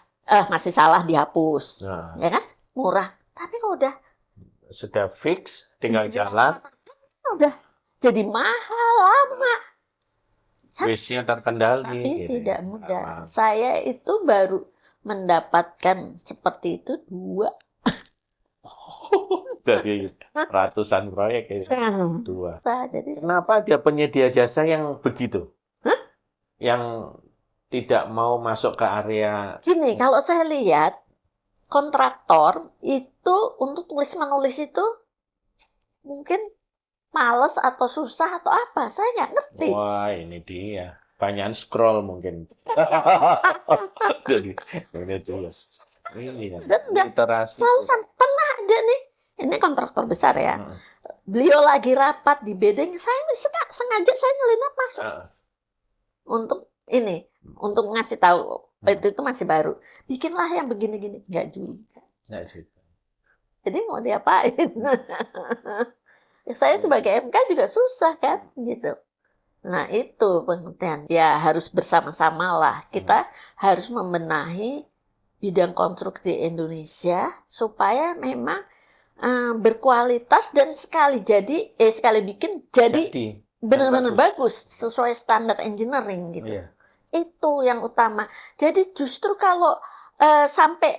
Speaker 1: masih salah dihapus, ya kan? Murah. Tapi kalau udah
Speaker 2: sudah fix, tinggal jalan.
Speaker 1: Udah jadi mahal, lama.
Speaker 2: Waste-nya terkendali.
Speaker 1: Tapi tidak mudah. Saya itu baru mendapatkan seperti itu 2.
Speaker 2: Dari ratusan proyek ya. 2.
Speaker 1: Jadi,
Speaker 2: kenapa ada penyedia jasa yang begitu? Yang tidak mau masuk ke area.
Speaker 1: Gini, kalau saya lihat kontraktor itu untuk tulis-menulis itu mungkin males atau susah atau apa, saya nggak ngerti.
Speaker 2: Wah, ini dia. Banyak scroll mungkin. Jadi, ini dia. Literasi.
Speaker 1: Selalu pernah ada nih, ini kontraktor besar ya. Beliau lagi rapat di bedeng, saya sengaja saya nyelinap masuk. Untuk ini, untuk ngasih tahu. Itu masih baru. Bikinlah yang begini-gini. Nggak juga. Jadi mau diapain? Saya sebagai MK juga susah kan, gitu. Nah itu pengertian. Ya harus bersama-sama lah. Kita harus membenahi bidang konstruksi Indonesia supaya memang berkualitas dan sekali bikin jadi benar-benar bagus sesuai standar engineering gitu. Itu yang utama. Jadi justru kalau sampai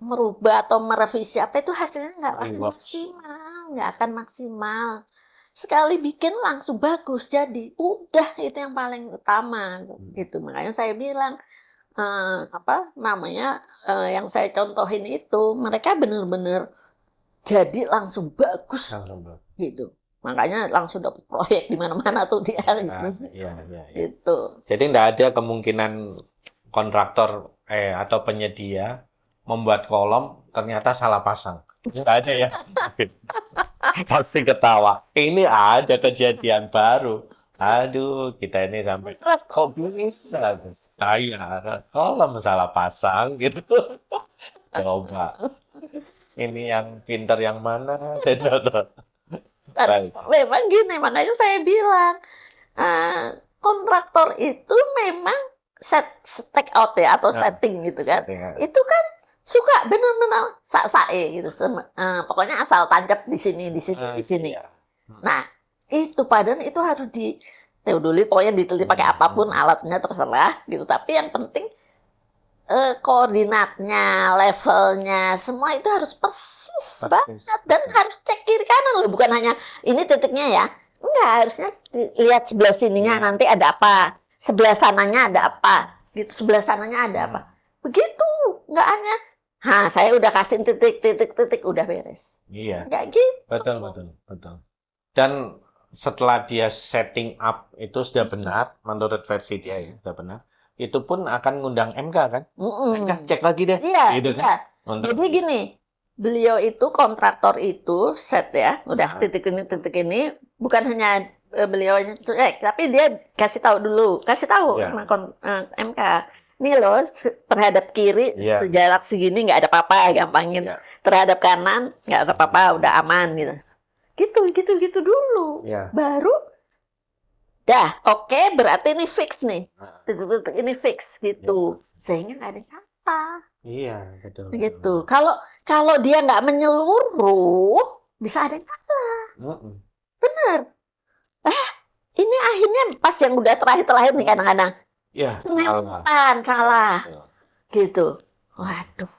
Speaker 1: merubah atau merevisi apa itu hasilnya nggak akan
Speaker 2: Reward.
Speaker 1: maksimal, nggak akan maksimal. Sekali bikin langsung bagus jadi. Udah itu yang paling utama gitu. Makanya saya bilang apa namanya yang saya contohin itu mereka benar-benar jadi langsung bagus gitu. Makanya langsung dapat proyek di mana-mana tuh dia gitu.
Speaker 2: Iya, iya, iya.
Speaker 1: Gitu.
Speaker 2: Jadi nggak ada kemungkinan kontraktor atau penyedia membuat kolom ternyata salah pasang. Nggak ada ya. Pasti ketawa. Ini ada kejadian baru. Aduh, kita ini sampai kok bisa? Saya kolom salah pasang gitu. Coba. Ini yang pinter yang mana? Baik.
Speaker 1: Memang gini, makanya saya bilang kontraktor itu memang take out ya atau setting gitu kan. Itu kan suka benar-benar sak-sae gitu. Pokoknya asal tancap di sini, di sini, di sini. Nah, itu padahal itu harus teodolit, pokoknya diteliti pakai apapun alatnya terserah gitu. Tapi yang penting koordinatnya, levelnya, semua itu harus persis banget dan harus cek kiri kanan loh, bukan hanya ini titiknya ya. Enggak, harusnya lihat sebelah sininya nanti ada apa, sebelah sananya ada apa, gitu, sebelah sananya ada apa. Begitu, enggak hanya saya udah kasih titik, udah beres.
Speaker 2: Iya.
Speaker 1: Enggak gitu.
Speaker 2: Betul. Dan setelah dia setting up itu sudah benar, menurut versi dia ya, sudah benar. Itu pun akan ngundang MK kan? MK cek lagi deh.
Speaker 1: Iya,
Speaker 2: gitu
Speaker 1: iya.
Speaker 2: kan?
Speaker 1: Jadi gini, beliau itu kontraktor itu set ya, udah titik ini, bukan hanya beliaunya cek, tapi dia kasih tahu sama MK. Ini loh terhadap kiri jarak segini nggak ada apa-apa, gampangin. Terhadap kanan nggak ada apa-apa, udah aman gitu. Gitu dulu. Baru dah, oke, berarti ini fix nih. Titik-titik ini fix gitu. Sehingga nggak ada yang salah.
Speaker 2: Iya, betul.
Speaker 1: Gitu. Kalau dia nggak menyeluruh, bisa ada yang salah. Bener. Ini akhirnya pas yang udah terakhir nih kadang-kadang.
Speaker 2: Iya,
Speaker 1: salah. Gitu. Waduh.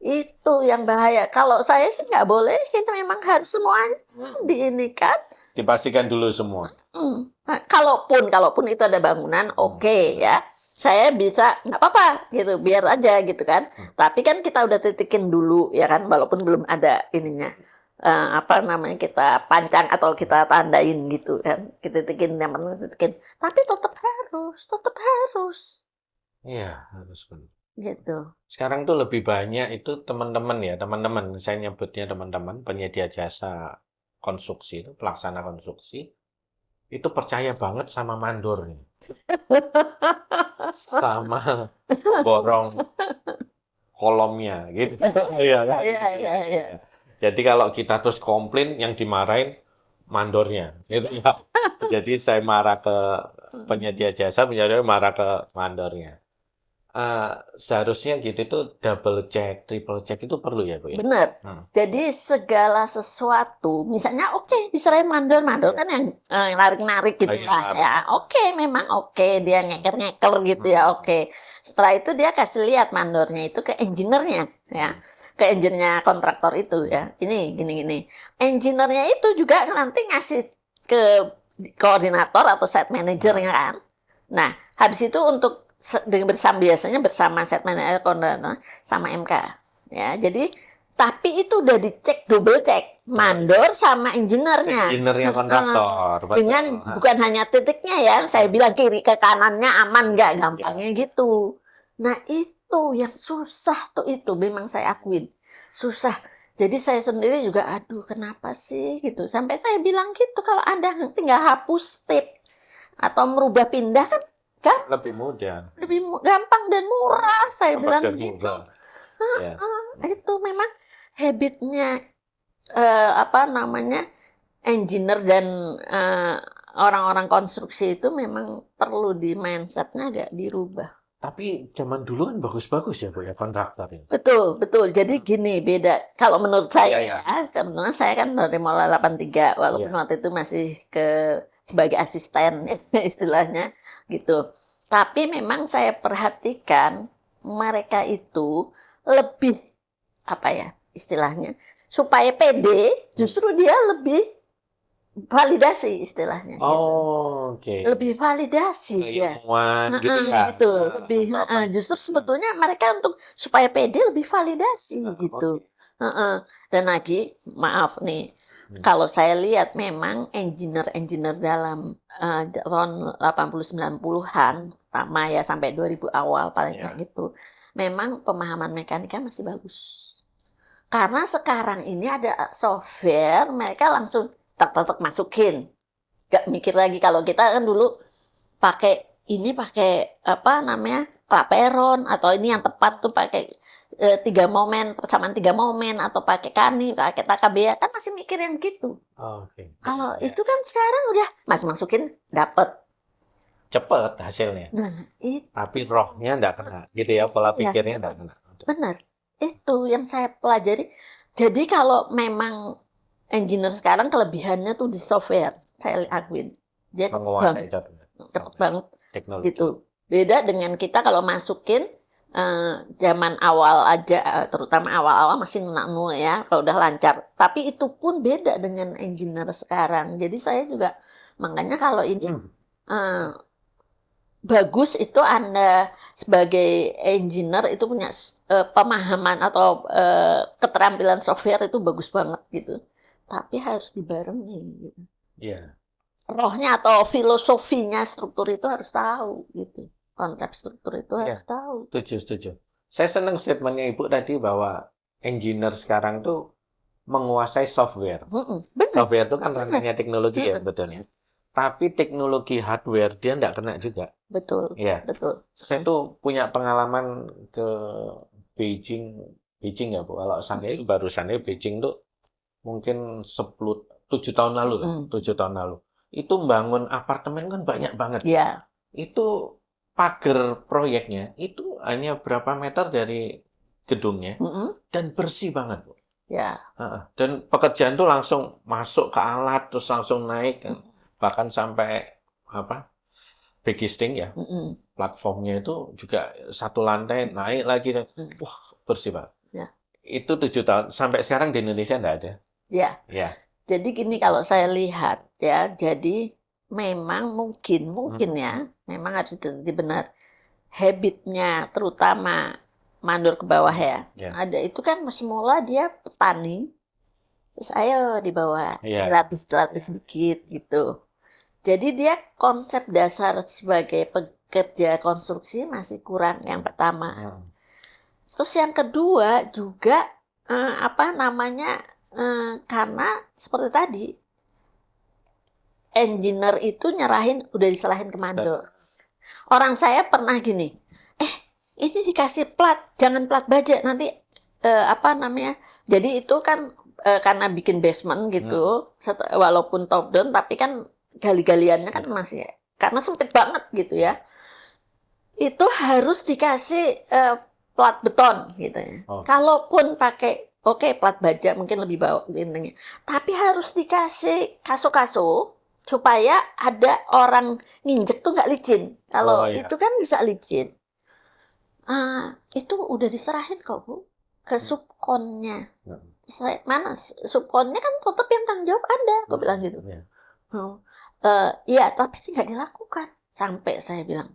Speaker 1: Itu yang bahaya. Kalau saya sih nggak boleh, itu memang harus semuanya diinikan.
Speaker 2: Dipastikan dulu semua.
Speaker 1: Nah, kalaupun itu ada bangunan, oke ya. Saya bisa nggak apa-apa gitu, biar aja gitu kan. Tapi kan kita udah titikin dulu ya kan, walaupun belum ada ininya. Apa namanya kita pancang atau kita tandain gitu kan. Kita titikin, yang penting titikin. Tapi tetap harus.
Speaker 2: Iya, harus benar.
Speaker 1: Gitu.
Speaker 2: Sekarang tuh lebih banyak itu teman-teman, saya nyebutnya teman-teman penyedia jasa konstruksi, pelaksana konstruksi, itu percaya banget sama mandor nih. Sama borong kolomnya gitu. Iya. Jadi kalau kita terus komplain, yang dimarahin mandornya gitu ya. Jadi saya marah ke penyedia jasa marah ke mandornya. Seharusnya gitu itu double check, triple check itu perlu ya Bu ya?
Speaker 1: Benar. Jadi segala sesuatu, misalnya diserahin mandor kan yang narik-narik gitu lah ya. Memang dia ngeker-ngeker gitu ya. Setelah itu dia kasih lihat mandornya itu ke engineer-nya ya. Ke engineer kontraktor itu ya. Ini gini. Engineer-nya itu juga nanti ngasih ke koordinator atau site manager-nya kan. Nah, habis itu untuk biasanya bersama set manager sama MK ya. Jadi tapi itu udah dicek, double cek mandor sama engineer-nya
Speaker 2: kontraktor
Speaker 1: dengan bukan hanya titiknya ya, saya bilang kiri ke kanannya aman nggak, gampangnya gitu. Nah itu yang susah tuh, itu memang saya akuin susah. Jadi saya sendiri juga aduh kenapa sih gitu, sampai saya bilang gitu, kalau Anda tinggal hapus tip atau merubah pindah kan
Speaker 2: lebih mudah,
Speaker 1: lebih gampang dan murah, saya bilang begitu. Itu memang habitnya engineer dan orang-orang konstruksi itu memang perlu di mindsetnya agak dirubah.
Speaker 2: Tapi zaman dulu kan bagus-bagus ya Bu ya kontraktor ini.
Speaker 1: Betul. Jadi gini, beda. Kalau menurut saya sebenarnya saya kan dari mulai 83, walaupun waktu itu masih sebagai asisten istilahnya gitu. Tapi memang saya perhatikan mereka itu lebih apa ya istilahnya supaya pede justru dia lebih validasi istilahnya gitu.
Speaker 2: Oh, oke.
Speaker 1: Lebih validasi dia.
Speaker 2: Keilmuan gitu ya.
Speaker 1: Itu lebih justru sebetulnya mereka untuk supaya pede lebih validasi gitu.
Speaker 2: Oke.
Speaker 1: Dan lagi maaf nih kalau saya lihat memang engineer dalam tahun 80-90-an pertama ya sampai 2000 awal paling
Speaker 2: Ya.
Speaker 1: nggak gitu. Memang pemahaman mekanika masih bagus. Karena sekarang ini ada software mereka langsung tek masukin. Gak mikir lagi kalau kita kan dulu pakai apa namanya klaperon atau ini yang tepat tuh pakai 3 momen persamaan 3 momen atau pakai kani pakai takabea kan masih mikir yang gitu.
Speaker 2: Oke.
Speaker 1: Kalau
Speaker 2: Ya.
Speaker 1: itu kan sekarang udah masukin dapet.
Speaker 2: Cepet hasilnya.
Speaker 1: Nah itu
Speaker 2: Tapi rohnya enggak kena. Gitu ya, pola pikirnya enggak kena.
Speaker 1: benar itu yang saya pelajari. Jadi kalau memang engineer sekarang kelebihannya tuh di software saya akuin dia
Speaker 2: Menguasai
Speaker 1: cepet banget
Speaker 2: teknologi.
Speaker 1: gitu. Beda dengan kita kalau masukin zaman awal aja, terutama awal-awal masih nol ya, kalau udah lancar. Tapi itu pun beda dengan engineer sekarang. Jadi saya juga makanya kalau ini bagus itu Anda sebagai engineer itu punya pemahaman atau keterampilan software itu bagus banget gitu. Tapi harus dibarengi gitu.
Speaker 2: Iya.
Speaker 1: Rohnya atau filosofinya struktur itu harus tahu gitu. Konsep struktur itu harus tahu.
Speaker 2: Setuju. Saya senang statementnya Ibu tadi bahwa engineer sekarang tuh menguasai software.
Speaker 1: Benar.
Speaker 2: Software itu kan ranahnya teknologi ya sebetulnya. Tapi teknologi hardware dia enggak kena juga.
Speaker 1: Betul.
Speaker 2: Iya.
Speaker 1: Betul.
Speaker 2: Saya tuh punya pengalaman ke Beijing ya Bu. Kalau saya barusannya Beijing tuh mungkin 7 tahun lalu lah, 7 tahun lalu. Itu bangun apartemen kan banyak banget.
Speaker 1: Iya.
Speaker 2: Itu pagar proyeknya itu hanya berapa meter dari gedungnya dan bersih banget, Bu.
Speaker 1: Ya.
Speaker 2: Dan pekerjaan tuh langsung masuk ke alat terus langsung naik bahkan sampai apa? Backisting ya. Platformnya itu juga satu lantai naik lagi. Wah, bersih banget.
Speaker 1: Ya.
Speaker 2: Itu 7 tahun sampai sekarang di Indonesia enggak ada.
Speaker 1: Ya.
Speaker 2: Ya.
Speaker 1: Jadi gini kalau saya lihat ya, jadi memang mungkin ya, memang harus benar habitnya terutama mandor ke bawah ya. Ada itu kan semula dia petani, terus ayo di bawah dilatih sedikit gitu. Jadi dia konsep dasar sebagai pekerja konstruksi masih kurang yang pertama. Terus yang kedua juga karena seperti tadi engineer itu udah diserahin ke mandor. Orang saya pernah gini, ini dikasih plat, jangan plat baja nanti jadi itu kan karena bikin basement gitu, walaupun top down tapi kan gali-galiannya kan masih karena sempit banget gitu ya. Itu harus dikasih plat beton gitu ya. Kalaupun pakai plat baja mungkin lebih bawah intinya. Tapi harus dikasih kaso-kaso supaya ada orang nginjek tuh nggak licin. Kalau itu kan bisa licin. Itu udah diserahin kok Bu ke subkonnya. Mana subkonnya kan tetap yang tanggung jawab Anda, aku bilang gitu. Iya, tapi nggak dilakukan. Sampai saya bilang,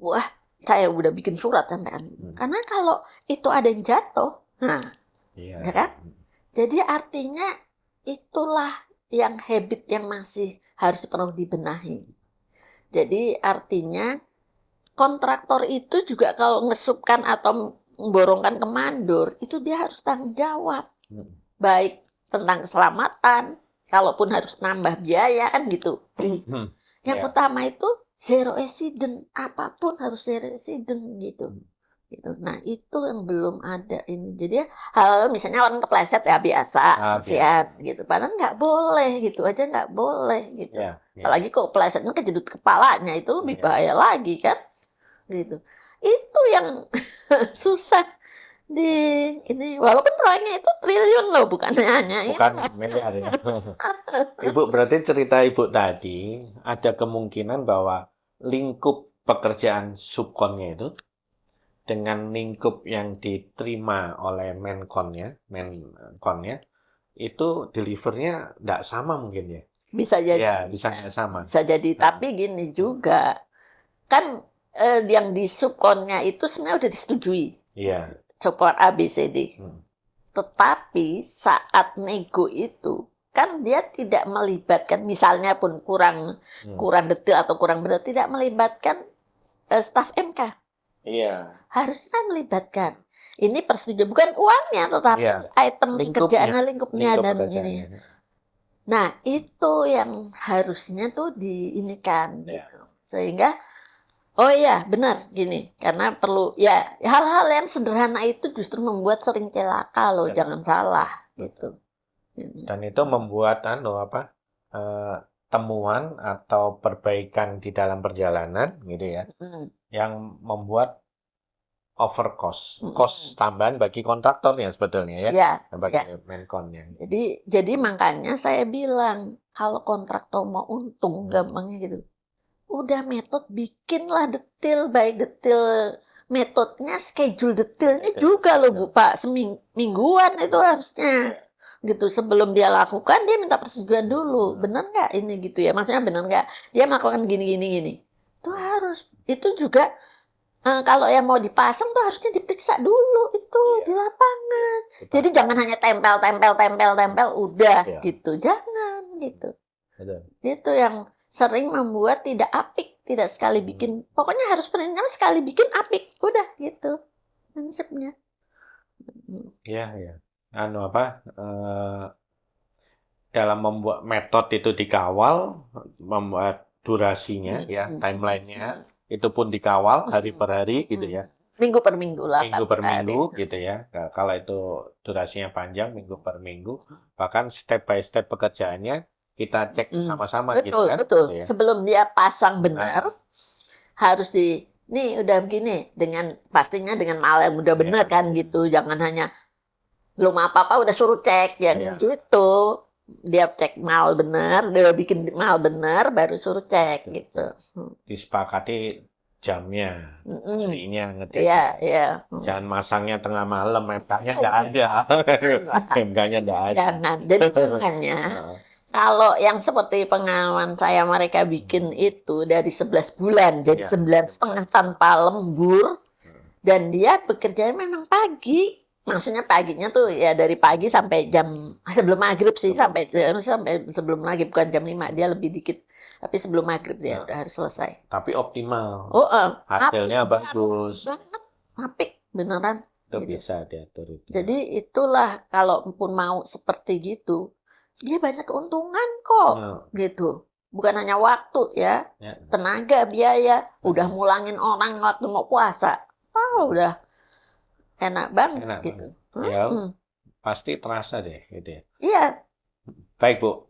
Speaker 1: wah, saya udah bikin surat sampean. Karena kalau itu ada yang jatuh, ya kan? Jadi artinya itulah yang habit yang masih harus perlu dibenahi. Jadi artinya kontraktor itu juga kalau ngesupkan atau memborongkan ke mandor, itu dia harus tanggung jawab. Baik tentang keselamatan, kalaupun harus nambah biaya kan gitu. Yang utama itu zero accident, apapun harus zero accident gitu. Nah itu yang belum ada ini. Jadi hal misalnya orang kepleset ya biasa, gitu. Padahal nggak boleh gitu aja nggak boleh gitu. Apalagi kok plesetnya kejedut kepalanya itu lebih bahaya lagi kan, gitu. Itu yang susah di ini. Walaupun proyeknya itu triliun loh, bukan hanya ini.
Speaker 2: Bukan miliar ya. Ibu berarti cerita Ibu tadi ada kemungkinan bahwa lingkup pekerjaan subkonnya itu dengan lingkup yang diterima oleh menkonnya itu delivernya nggak sama mungkin ya.
Speaker 1: Bisa jadi.
Speaker 2: Ya, bisa nggak sama.
Speaker 1: Bisa jadi. Tapi gini juga, kan yang di subkonnya itu sebenarnya udah disetujui.
Speaker 2: Iya.
Speaker 1: Support A, B, C, D.
Speaker 2: Hmm.
Speaker 1: Tetapi saat nego itu, kan dia tidak melibatkan, misalnya pun kurang detail atau kurang benar, tidak melibatkan staf MK.
Speaker 2: Iya.
Speaker 1: Harusnya melibatkan. Ini persetujuan, bukan uangnya, tetapi
Speaker 2: Iya.
Speaker 1: item
Speaker 2: Lingkupnya.
Speaker 1: pekerjaannya, lingkupnya,
Speaker 2: Lingkup
Speaker 1: dan
Speaker 2: pekerjaannya.
Speaker 1: ini. Nah, itu yang harusnya tuh diinikan
Speaker 2: Iya.
Speaker 1: gitu. Sehingga, oh iya benar gini, karena perlu ya hal-hal yang sederhana itu justru membuat sering celaka loh,
Speaker 2: Betul.
Speaker 1: jangan salah gitu.
Speaker 2: Dan itu membuat temuan atau perbaikan di dalam perjalanan gitu ya, yang membuat over cost tambahan bagi kontraktornya sebetulnya ya,
Speaker 1: Ya,
Speaker 2: bagi
Speaker 1: ya.
Speaker 2: menkonnya.
Speaker 1: Jadi makanya saya bilang kalau kontraktor mau untung, gampangnya gitu. Udah metode bikinlah detail, baik detail metodenya, schedule detailnya juga loh Bu Pak, semingguan itu harusnya. Gitu, sebelum dia lakukan dia minta persetujuan dulu, benar nggak ini gitu ya, maksudnya benar nggak dia melakukan gini itu harus, itu juga kalau yang mau dipasang tuh harusnya diperiksa dulu itu di lapangan. Jadi jangan hanya tempel udah gitu, jangan gitu. Itu yang sering membuat tidak apik, tidak sekali bikin, pokoknya harus penelitian sekali bikin apik, udah gitu prinsipnya.
Speaker 2: Ya. Dalam membuat metode itu dikawal, membuat durasinya ya, timelinenya itu pun dikawal hari per hari gitu ya.
Speaker 1: Minggu per minggu lah.
Speaker 2: Minggu per minggu gitu ya. Nah, kalau itu durasinya panjang, minggu per minggu, bahkan step by step pekerjaannya kita cek sama-sama gitu kan.
Speaker 1: Betul. Ya. Sebelum dia pasang benar, harus nih udah begini, pastinya dengan mal yang udah benar kan gitu. Jangan hanya belum apa-apa udah suruh cek ya gitu. Dia cek mal benar, dia bikin mal benar, baru suruh cek gitu.
Speaker 2: Disepakati jamnya, harinya ngecek.
Speaker 1: Iya.
Speaker 2: Jangan masangnya tengah malam, MK-nya nggak ada. MK-nya nggak ada.
Speaker 1: Jangan. Jadi makanya kalau yang seperti pengalaman saya, mereka bikin itu dari 11 bulan, jadi 9,5 tanpa lembur, dan dia bekerjanya memang pagi. Maksudnya paginya tuh ya dari pagi sampai jam sebelum maghrib sih, sampai sebelum maghrib, bukan jam 5, dia lebih dikit. Tapi sebelum maghrib dia udah harus selesai.
Speaker 2: Tapi optimal.
Speaker 1: Hasilnya
Speaker 2: bagus.
Speaker 1: Banget, apik beneran.
Speaker 2: Itu gitu. Bisa diatur itu.
Speaker 1: Jadi itulah, kalaupun mau seperti gitu, dia banyak keuntungan kok, gitu. Bukan hanya waktu ya, tenaga, biaya, udah mulangin orang waktu mau puasa. Udah enak banget gitu.
Speaker 2: Ya, pasti terasa deh gitu ya.
Speaker 1: Iya.
Speaker 2: Baik Bu,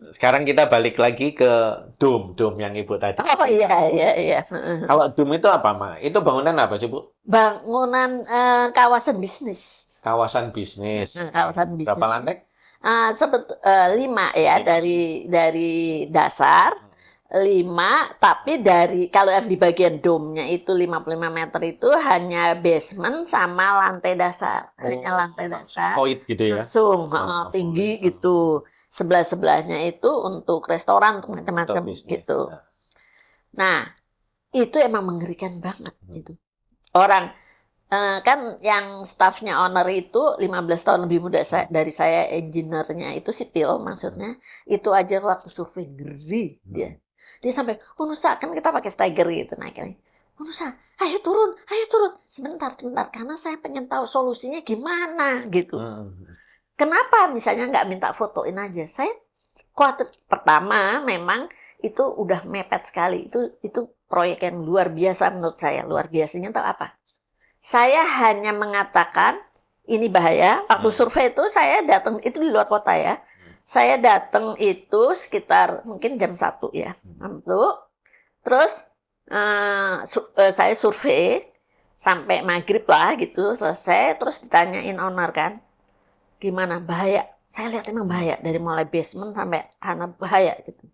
Speaker 2: sekarang kita balik lagi ke dom yang Ibu tadi.
Speaker 1: Oh iya.
Speaker 2: Kalau dom itu apa, Ma? Itu bangunan apa sih Bu?
Speaker 1: Bangunan kawasan bisnis.
Speaker 2: Kawasan bisnis.
Speaker 1: Kawasan bisnis.
Speaker 2: Berapa lantai?
Speaker 1: 5 ya, dari dasar. 5, tapi kalau yang di bagian domnya itu 55 meter itu hanya basement sama lantai dasar. Hanya lantai dasar.
Speaker 2: Void gitu ya?
Speaker 1: Langsung, tinggi gitu. Sebelah-sebelahnya itu untuk restoran, untuk macam-macam gitu. Nah, itu emang mengerikan banget gitu. Orang, kan yang staffnya owner itu 15 tahun lebih muda dari saya, engineer-nya itu sipil maksudnya. Itu aja waktu survei ngeri dia. Dia sampai, Nusa, kan kita pakai stagger gitu naiknya. Nusa, ayo turun. Sebentar, karena saya pengen tahu solusinya gimana gitu. Kenapa misalnya nggak minta fotoin aja? Saya khawatir, pertama memang itu udah mepet sekali. Itu proyek yang luar biasa menurut saya. Luar biasanya tahu apa? Saya hanya mengatakan ini bahaya. Waktu survei itu saya datang, itu di luar kota ya. Saya datang itu sekitar mungkin jam 1 ya. Terus saya survei sampai maghrib lah gitu, selesai. Terus ditanyain owner kan, gimana, bahaya? Saya lihat emang bahaya, dari mulai basement sampai tanah bahaya gitu.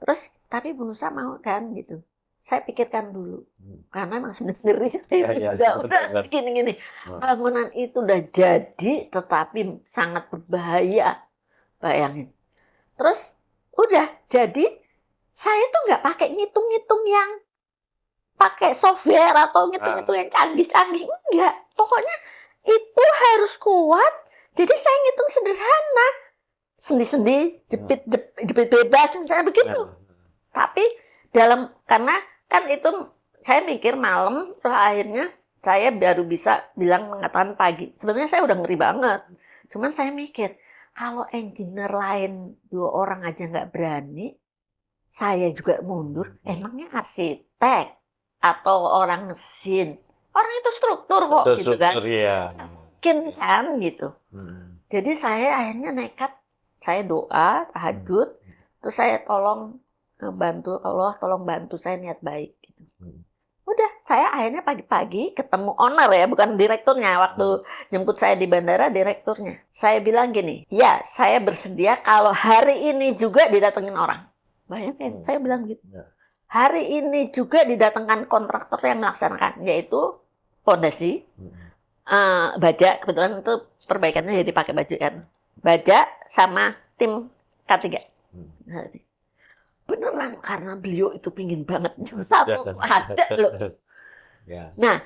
Speaker 1: Terus tapi Bu Nusa mau kan gitu. saya pikirkan dulu. Karena emang sebenarnya saya udah gini-gini. Bangunan itu udah jadi, tetapi sangat berbahaya. Bayangin. Terus udah jadi, saya tuh nggak pakai ngitung-ngitung yang pakai software atau ngitung-ngitung yang canggih-canggih. Enggak. Pokoknya itu harus kuat. Jadi saya ngitung sederhana. Sendi-sendi, jepit bebas, misalnya begitu. Tapi karena kan itu saya mikir malam, terus akhirnya saya baru bisa mengatakan pagi. Sebenarnya saya udah ngeri banget. Cuman saya mikir, kalau engineer lain 2 orang aja nggak berani, saya juga mundur. Emangnya arsitek atau orang mesin? Orang itu struktur kok, gitu kan?
Speaker 2: Ya.
Speaker 1: Mungkin kan gitu. Jadi saya akhirnya nekat. Saya doa, tahajud, terus saya tolong bantu Allah, tolong bantu saya niat baik. Gitu. Udah, saya akhirnya pagi-pagi ketemu owner ya, bukan direkturnya. Waktu jemput saya di bandara, direkturnya. Saya bilang gini, ya saya bersedia kalau hari ini juga didatengin orang. Bayangin, saya bilang gitu. Hari ini juga didatangkan kontraktor yang melaksanakan, yaitu fondasi, baja, kebetulan itu perbaikannya jadi pakai baju kan. Baja sama tim K3. Beneran karena beliau itu pingin banget jam 1 ada loh. Nah,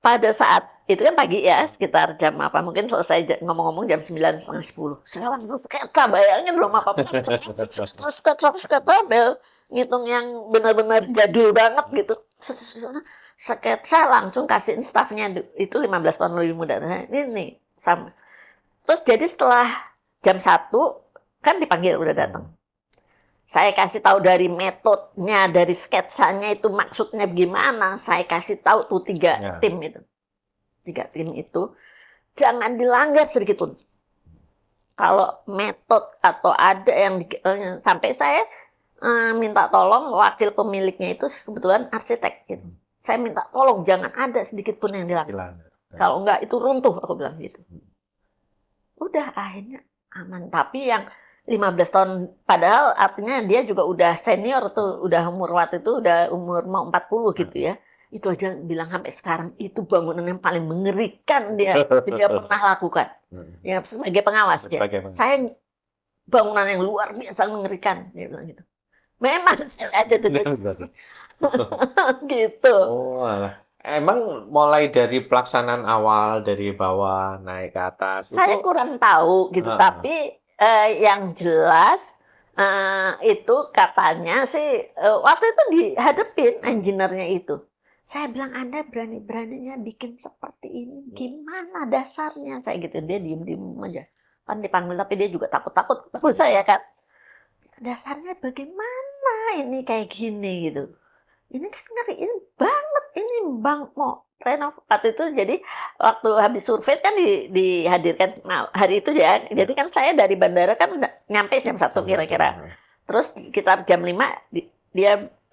Speaker 1: pada saat itu kan pagi ya, sekitar jam apa, mungkin selesai ngomong-ngomong jam 9:30, 10. Saya langsung sketsa, bayangin belum apa-apa. Sketsa, ngitung yang benar-benar jadul banget gitu. Sketsa langsung kasihin staffnya, itu 15 tahun lebih muda. Nah, ini sama. Terus jadi setelah jam 1 kan dipanggil udah datang. Saya kasih tahu dari metodenya, dari sketsanya itu maksudnya gimana. Saya kasih tahu tuh 3 tim itu. 3 tim itu jangan dilanggar sedikit pun. Kalau metode atau ada yang sampai saya minta tolong wakil pemiliknya itu kebetulan arsitek gitu. Saya minta tolong jangan ada sedikit pun yang dilanggar. Kalau enggak itu runtuh, aku bilang gitu. Udah akhirnya aman. Tapi yang 15 tahun, padahal artinya dia juga udah senior tuh, udah umur waktu itu udah umur mau 40 gitu ya. Itu aja bilang sampai sekarang itu bangunan yang paling mengerikan dia pernah lakukan. Ya sebagai pengawas ya. Saya bangunan yang luar biasa mengerikan, dia bilang gitu. Memang saya aja tuh. Gitu.
Speaker 2: Oh, alah. Emang mulai dari pelaksanaan awal dari bawah naik ke atas
Speaker 1: saya
Speaker 2: itu
Speaker 1: kurang tahu gitu, tapi yang jelas itu katanya sih waktu itu dihadapin engineer-nya itu. Saya bilang Anda berani-beraninya bikin seperti ini, gimana dasarnya? Saya gitu, dia diem-diem aja. Kan dipanggil tapi dia juga takut-takut ketemu saya kan. Dasarnya bagaimana ini kayak gini gitu. Ini kan ngeriin banget, ini bang mau renov waktu itu. Jadi waktu habis survei kan dihadirkan hari itu ya. Jadi kan saya dari bandara kan udah nyampe jam 1 kira-kira. Terus sekitar jam 5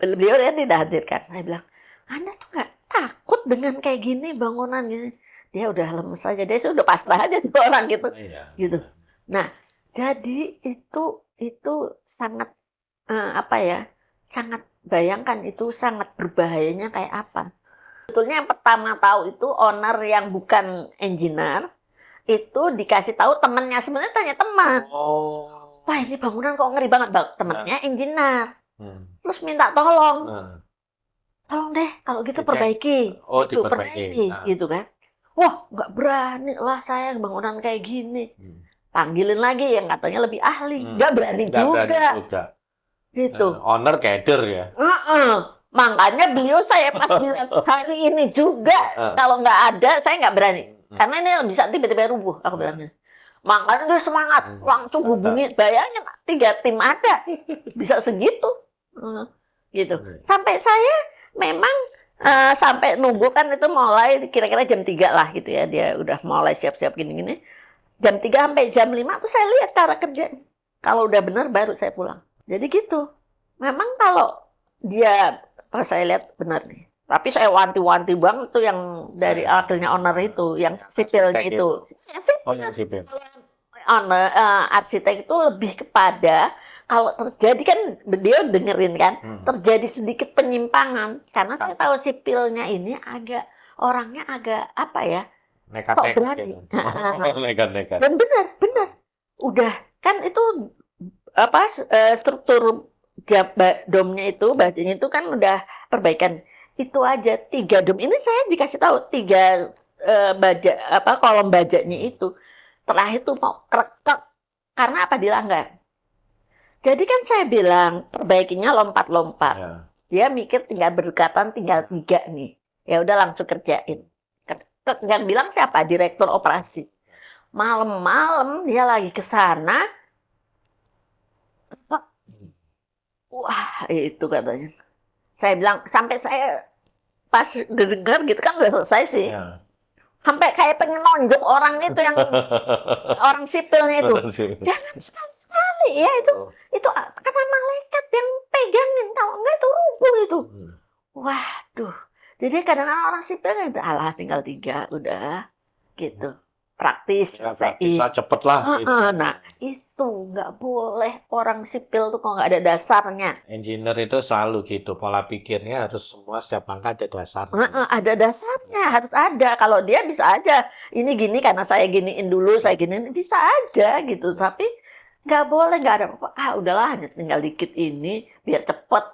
Speaker 1: beliau tidak hadirkan. Saya bilang, Anda tuh nggak takut dengan kayak gini bangunan gini? Dia udah lemes aja, dia sudah pasrah aja tuh orang gitu. Gitu. Nah, jadi itu sangat sangat bayangkan itu sangat berbahayanya kayak apa. Sebetulnya yang pertama tahu itu owner yang bukan engineer, itu dikasih tahu temannya, sebenarnya tanya teman. Wah ini bangunan kok ngeri banget, Bang. Temannya engineer. Terus minta tolong. Tolong deh kalau gitu perbaiki. Perbaiki gitu kan. Wah nggak berani lah saya bangunan kayak gini. Panggilin lagi yang katanya lebih ahli. Nggak berani juga. Gitu.
Speaker 2: Owner keder ya.
Speaker 1: Makanya beliau saya pas bilang hari ini juga kalau nggak ada saya nggak berani. Karena ini bisa tiba-tiba rubuh, aku bilangnya. Makanya dia semangat, langsung hubungi. Bayangin 3 tim ada, bisa segitu. Gitu. Sampai saya memang sampai nunggu kan itu mulai kira-kira jam 3 lah gitu ya. Dia udah mulai siap-siap gini-gini. Jam 3 sampai jam 5 tuh saya lihat cara kerja. Kalau udah benar baru saya pulang. Jadi gitu. Memang kalau dia, saya lihat benar nih. Tapi saya wanti-wanti banget tuh yang dari wakilnya owner itu, yang sipilnya itu. Yang sipil. Owner, arsitek itu lebih kepada kalau terjadi kan dia dengerin kan, terjadi sedikit penyimpangan karena saya tahu sipilnya ini orangnya agak apa ya, kok
Speaker 2: Nekat-nekat
Speaker 1: berani.
Speaker 2: gitu. Nekat-nekat.
Speaker 1: Dan benar, udah kan itu apa struktur domnya itu, bajanya itu kan udah perbaikan. Itu aja 3 dom ini saya dikasih tahu 3 baja apa kolom bajanya itu terakhir tuh mau krek karena apa dilanggar. Jadi kan saya bilang perbaikinya lompat-lompat.
Speaker 2: Ya.
Speaker 1: Dia mikir tinggal berdekatan tinggal 3 nih. Ya udah langsung kerjain. Yang bilang siapa? Direktur operasi. Malam-malam dia lagi ke sana. Wah, itu katanya. Saya bilang sampai saya pas dengar gitu kan udah selesai sih.
Speaker 2: Ya.
Speaker 1: Sampai kayak pengen nonjok orang itu yang orang sipilnya itu. Jangan sekali-sekali ya itu karena malaikat yang pegangin, tahu enggak itu rubuh itu. Waduh. Jadi kadang-kadang orang sipil kan itu alah tinggal 3 udah gitu. Praktis
Speaker 2: Ya,
Speaker 1: selesai.
Speaker 2: bisa cepet lah. Gitu.
Speaker 1: Nah, itu nggak boleh orang sipil tuh kalau nggak ada dasarnya.
Speaker 2: Engineer itu selalu gitu, pola pikirnya harus semua setiap langkah ada dasarnya.
Speaker 1: Ada dasarnya, harus ada. Kalau dia bisa aja, ini gini karena saya giniin dulu, saya giniin, bisa aja gitu. Tapi nggak boleh, nggak ada apa-apa. Udahlah, hanya tinggal dikit ini, biar cepet.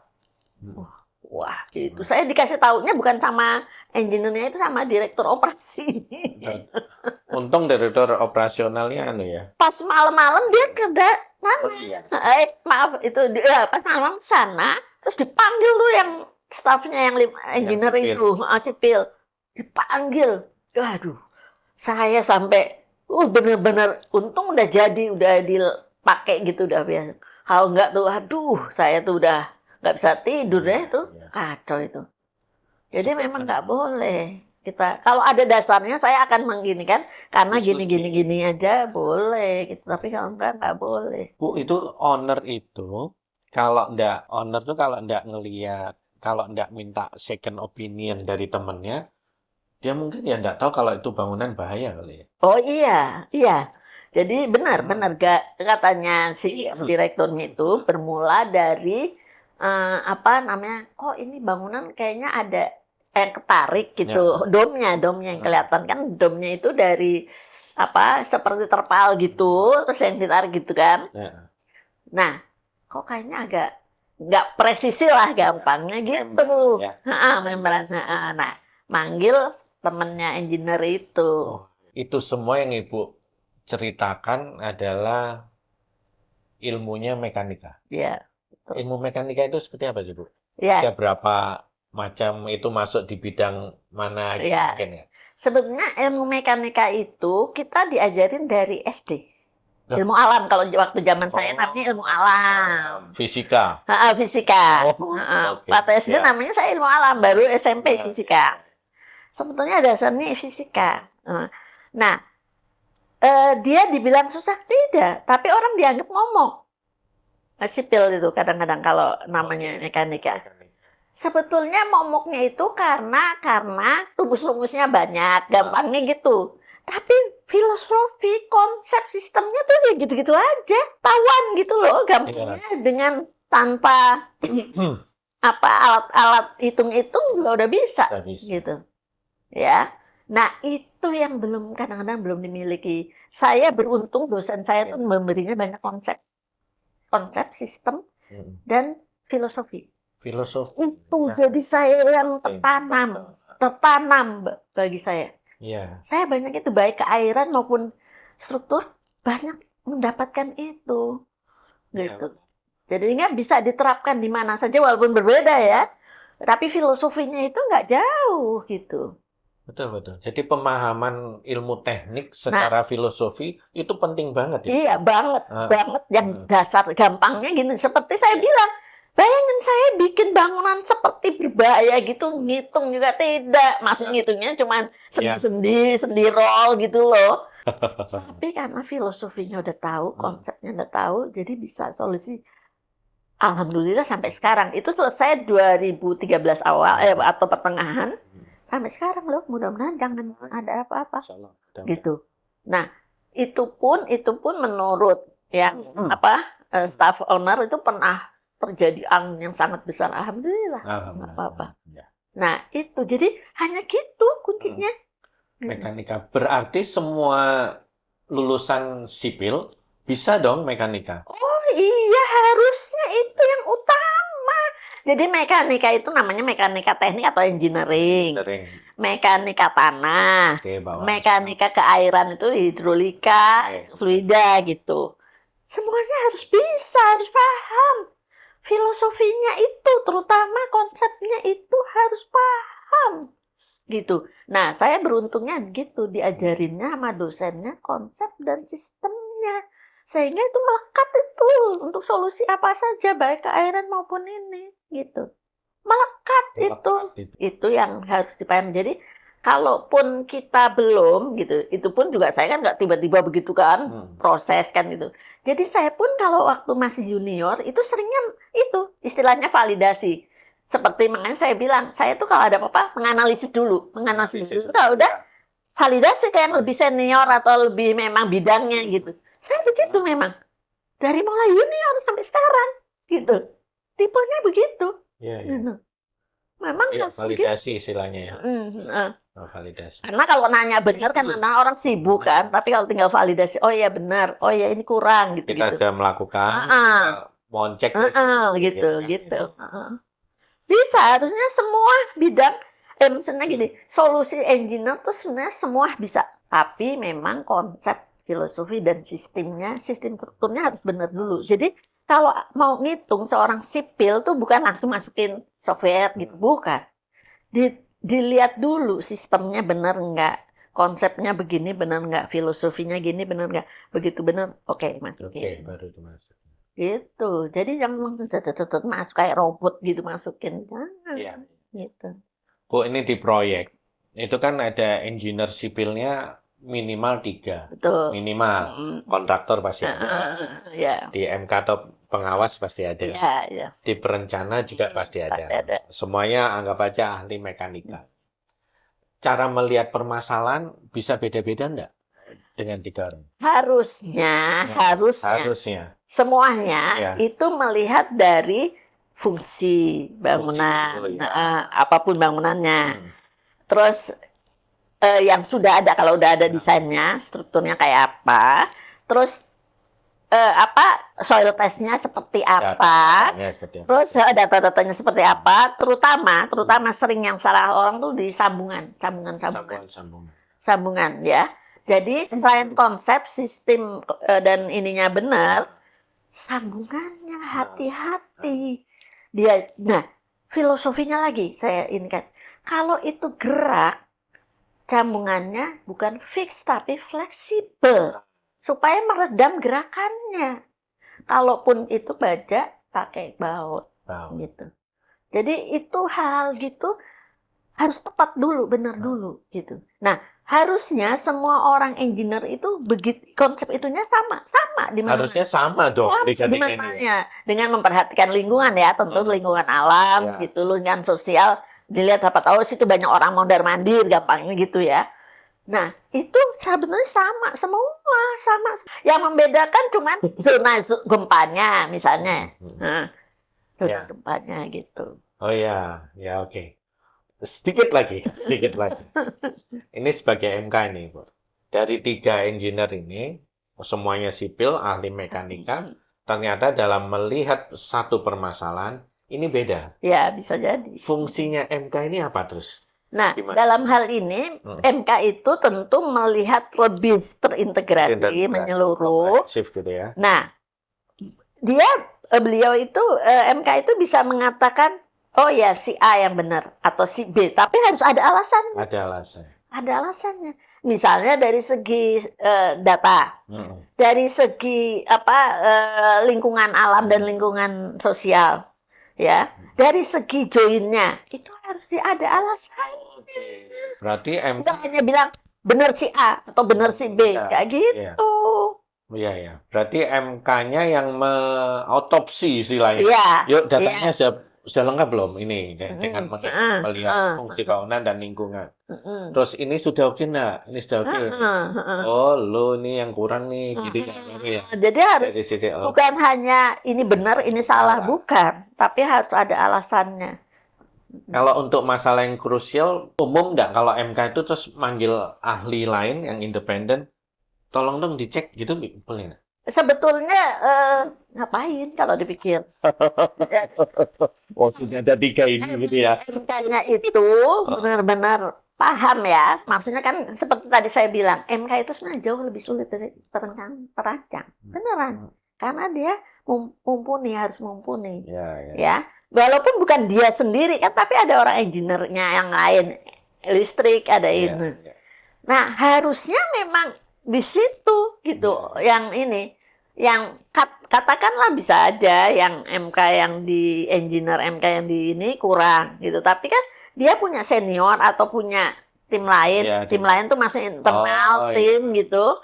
Speaker 1: Wah, itu saya dikasih taunya bukan sama engineer-nya, itu sama direktur operasi.
Speaker 2: Untung direktur operasionalnya ya.
Speaker 1: Pas malam-malam dia kerja
Speaker 2: Oh, iya.
Speaker 1: maaf itu dia pas malam sana terus dipanggil tuh yang stafnya yang engineer
Speaker 2: sipil.
Speaker 1: itu sipil dipanggil. Waduh, saya sampai bener-bener untung udah jadi udah dipakai gitu udah biasa. Kalau enggak tuh aduh saya tuh udah nggak bisa tidur deh tuh kacau itu. Jadi memang nggak boleh. Kita kalau ada dasarnya saya akan mengginikan karena gini aja boleh gitu, tapi kalau enggak boleh.
Speaker 2: Bu, itu owner itu kalau nggak ngelihat, kalau nggak minta second opinion dari temennya, dia mungkin ya nggak tahu kalau itu bangunan bahaya kali ya.
Speaker 1: Oh iya. Jadi benar katanya si direkturnya itu bermula dari apa namanya? Kok ini bangunan kayaknya ada yang ketarik gitu, domnya yang kelihatan kan domnya itu dari apa seperti terpal gitu, terus yang ditarik gitu kan.
Speaker 2: Ya.
Speaker 1: Nah, kok kayaknya agak nggak presisi lah gampangnya gitu.
Speaker 2: Ya.
Speaker 1: Membran. Nah, manggil temennya engineer itu.
Speaker 2: Itu semua yang Ibu ceritakan adalah ilmunya mekanika.
Speaker 1: Ya.
Speaker 2: Ilmu mekanika itu seperti apa sih, Bu?
Speaker 1: Ya.
Speaker 2: Ada berapa macam itu masuk di bidang mana gitu
Speaker 1: Ya.
Speaker 2: mungkin ya?
Speaker 1: Sebenarnya ilmu mekanika itu kita diajarin dari SD. Ilmu alam kalau waktu zaman saya namanya ilmu alam.
Speaker 2: Fisika.
Speaker 1: Fisika.
Speaker 2: Oke.
Speaker 1: Waktu SD namanya saya ilmu alam, baru SMP fisika. Sebetulnya dasarnya fisika. Nah, dia dibilang susah tidak, tapi orang dianggap ngomong. Sipil itu kadang-kadang kalau namanya mekanika. Sebetulnya momoknya itu karena rumus-rumusnya banyak, gampangnya gitu. Tapi filosofi, konsep sistemnya tuh ya gitu-gitu aja. Tawan gitu loh, gampangnya dengan tanpa apa alat-alat hitung-hitung udah bisa gitu. Ya. Nah, itu yang kadang-kadang belum dimiliki. Saya beruntung dosen saya tuh memberinya banyak konsep sistem dan filosofi. Itu jadi saya yang tertanam bagi saya.
Speaker 2: Iya.
Speaker 1: Saya banyak itu baik keairan maupun struktur banyak mendapatkan itu, gitu. Jadinya bisa diterapkan di mana saja walaupun berbeda ya, tapi filosofinya itu nggak jauh gitu.
Speaker 2: Betul. Jadi pemahaman ilmu teknik secara filosofi itu penting banget ya.
Speaker 1: Iya banget. Yang dasar gampangnya gini, seperti saya bilang. Bayangin saya bikin bangunan seperti berbahaya gitu, ngitung juga tidak. Maksud ngitungnya cuma sendi roll gitu loh. Tapi karena filosofinya udah tahu, konsepnya udah tahu, jadi bisa solusi. Alhamdulillah sampai sekarang. Itu selesai 2013 awal atau pertengahan. Sampai sekarang loh, mudah-mudahan jangan ada apa-apa. Gitu. Nah, itu pun menurut yang staff owner itu pernah terjadi angin yang sangat besar. Alhamdulillah, nggak apa-apa.
Speaker 2: Ya.
Speaker 1: Nah, itu. Jadi hanya gitu kuncinya.
Speaker 2: Mekanika. Berarti semua lulusan sipil bisa dong mekanika?
Speaker 1: Oh iya, harusnya itu yang utama. Jadi mekanika itu namanya mekanika teknik atau engineering. Mekanika tanah,
Speaker 2: Oke,
Speaker 1: mekanika keairan itu hidrolika, fluida gitu. Semuanya harus bisa, harus paham. Filosofinya itu, terutama konsepnya itu harus paham. Gitu. Nah, saya beruntungnya gitu, diajarinnya sama dosennya konsep dan sistemnya. Sehingga itu melekat itu untuk solusi apa saja, baik keairan maupun ini, gitu. Melekat itu. Itu yang harus dipahami. Jadi, kalaupun kita belum, gitu, itu pun juga saya kan nggak tiba-tiba begitu kan, proses kan gitu. Jadi saya pun kalau waktu masih junior, itu seringnya itu, istilahnya validasi. Seperti makanya saya bilang, saya tuh kalau ada apa-apa, menganalisis dulu. Menganalisis dulu. Kalau udah, validasi kayak yang lebih senior atau lebih memang bidangnya gitu. Saya begitu memang. Dari mulai junior sampai sekarang. Gitu. Tipenya begitu. Gitu. Memang harus
Speaker 2: validasi istilahnya ya. Validasi.
Speaker 1: Karena kalau nanya benar kan orang sibuk kan. Tapi kalau tinggal validasi, oh ya benar. Oh ya ini kurang. Gitu,
Speaker 2: kita sudah melakukan, mohon cek.
Speaker 1: Gitu. Bisa, harusnya semua bidang, maksudnya gini, solusi engineer tuh sebenarnya semua bisa. Tapi memang konsep, filosofi, dan sistemnya, sistem strukturnya harus benar dulu. Jadi, kalau mau ngitung seorang sipil tuh bukan langsung masukin software gitu, bukan. Dilihat dulu sistemnya benar nggak, konsepnya begini benar nggak, filosofinya gini benar nggak, begitu benar, oke, masukin.
Speaker 2: Oke, baru dimasukin.
Speaker 1: Gitu. Jadi jangan masuk kayak robot gitu masukin. Jangan.
Speaker 2: Iya.
Speaker 1: Gitu.
Speaker 2: Bu, ini di proyek. Itu kan ada engineer sipilnya minimal 3.
Speaker 1: Betul.
Speaker 2: Minimal. Kontraktor pasti ada.
Speaker 1: Ya.
Speaker 2: Di MK atau pengawas pasti ada.
Speaker 1: Ya.
Speaker 2: Di perencana juga pasti ada. Semuanya anggap aja ahli mekanika. Cara melihat permasalahan bisa beda-beda enggak? Dengan 3 orang? Harusnya.
Speaker 1: Semuanya itu melihat dari fungsi bangunan, apapun bangunannya. Terus yang sudah ada, kalau udah ada desainnya, strukturnya kayak apa. Terus soil testnya seperti apa. Terus data-datanya seperti apa. Terutama sering yang salah orang tuh di sambungan ya. Jadi selain konsep, sistem dan ininya benar, sambungannya hati-hati. Nah, filosofinya lagi saya ini kan, kalau itu gerak, sambungannya bukan fix tapi fleksibel supaya meredam gerakannya. Kalaupun itu baja pakai baut. Gitu. Jadi itu hal gitu harus tepat dulu, benar dulu gitu. Nah, harusnya semua orang engineer itu begitu, konsep itunya sama di mana.
Speaker 2: Harusnya sama dong
Speaker 1: di mana dengan memperhatikan lingkungan ya, tentu lingkungan alam gitu, lingkungan sosial, dilihat apa tahu situ banyak orang mondar-mandir gampangnya gitu ya. Nah, itu sebenarnya sama sama. Yang membedakan cuman zona gempanya misalnya. Zona gempanya gitu.
Speaker 2: Oh ya, oke. Sedikit lagi. Ini sebagai MK ini, Bu. Dari 3 engineer ini, semuanya sipil, ahli mekanika, ternyata dalam melihat satu permasalahan, ini beda.
Speaker 1: Ya, bisa jadi.
Speaker 2: Fungsinya MK ini apa terus?
Speaker 1: Nah, dalam hal ini, MK itu tentu melihat lebih terintegrasi, menyeluruh.
Speaker 2: Gitu ya.
Speaker 1: Nah, beliau itu, MK itu bisa mengatakan, oh ya, si A yang benar atau si B, tapi harus ada alasannya. Ada alasannya. Misalnya dari segi data, dari segi lingkungan alam dan lingkungan sosial, ya, dari segi joinnya itu harus ada alasannya.
Speaker 2: Berarti
Speaker 1: Kita hanya bilang benar si A atau benar si B, kayak gitu.
Speaker 2: Iya. Berarti MK-nya yang mengautopsi istilahnya.
Speaker 1: Iya.
Speaker 2: Yuk datanya sudah lengkap belum ini dengan melihat fungsi bangunan dan lingkungan. Terus ini sudah oke nggak? Ini sudah oke. Oh, lo ini yang kurang nih, gitu ya.
Speaker 1: Jadi harus bukan hanya ini benar, ini salah, bukan, tapi harus ada alasannya.
Speaker 2: Kalau untuk masalah yang krusial, umum nggak kalau MK itu terus manggil ahli lain yang independen, tolong dong dicek gitu, boleh nggak?
Speaker 1: Sebetulnya ngapain kalau dipikir?
Speaker 2: Oh, sudah ada 3 ini gitu ya.
Speaker 1: MK-nya itu benar-benar paham ya. Maksudnya kan seperti tadi saya bilang, MK itu sebenarnya jauh lebih sulit dari perancang. Beneran. Karena dia mumpuni, harus mumpuni. Ya. Walaupun bukan dia sendiri kan, tapi ada orang engineer-nya yang lain. Listrik, ada ini. Nah, harusnya memang di situ gitu. Yang ini. Yang katakanlah bisa aja yang MK yang di engineer MK yang di ini kurang gitu, tapi kan dia punya senior atau punya tim lain, tim lain tuh maksudnya internal tim gitu.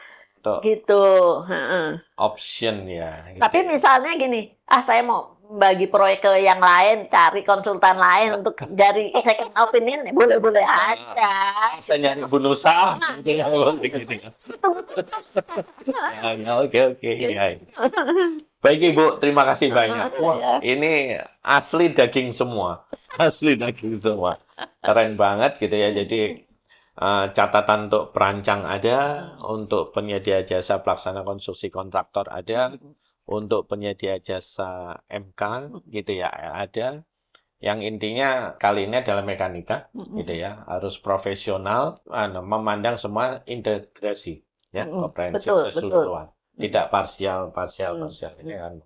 Speaker 2: Option ya gitu.
Speaker 1: Tapi misalnya gini, saya mau bagi proyek ke yang lain, cari konsultan lain untuk dari second opinion, boleh-boleh aja.
Speaker 2: Saya nyari bonusah gitu ya. Oke. Baik Ibu, terima kasih banyak. Wah, ini asli daging semua. Keren banget gitu ya. Jadi catatan untuk perancang ada, untuk penyedia jasa pelaksana konstruksi kontraktor ada, untuk penyedia jasa MK gitu ya ada. Yang intinya kali ini adalah mekanika gitu ya, harus profesional, memandang semua integrasi ya, komprehensif keseluruhan, tidak parsial ini kan.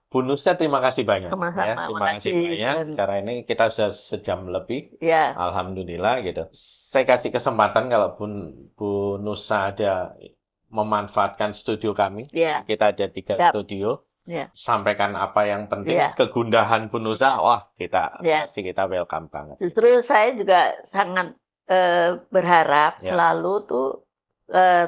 Speaker 2: Bonusnya terima kasih banyak ya, terima kasih banyak. Karena ini kita sudah sejam lebih, alhamdulillah gitu. Saya kasih kesempatan kalau Bu Nusa ada memanfaatkan studio kami, kita ada 3 studio. Sampaikan apa yang penting, kegundahan Bu Nusa, wah kita welcome banget.
Speaker 1: Justru saya juga sangat berharap selalu tuh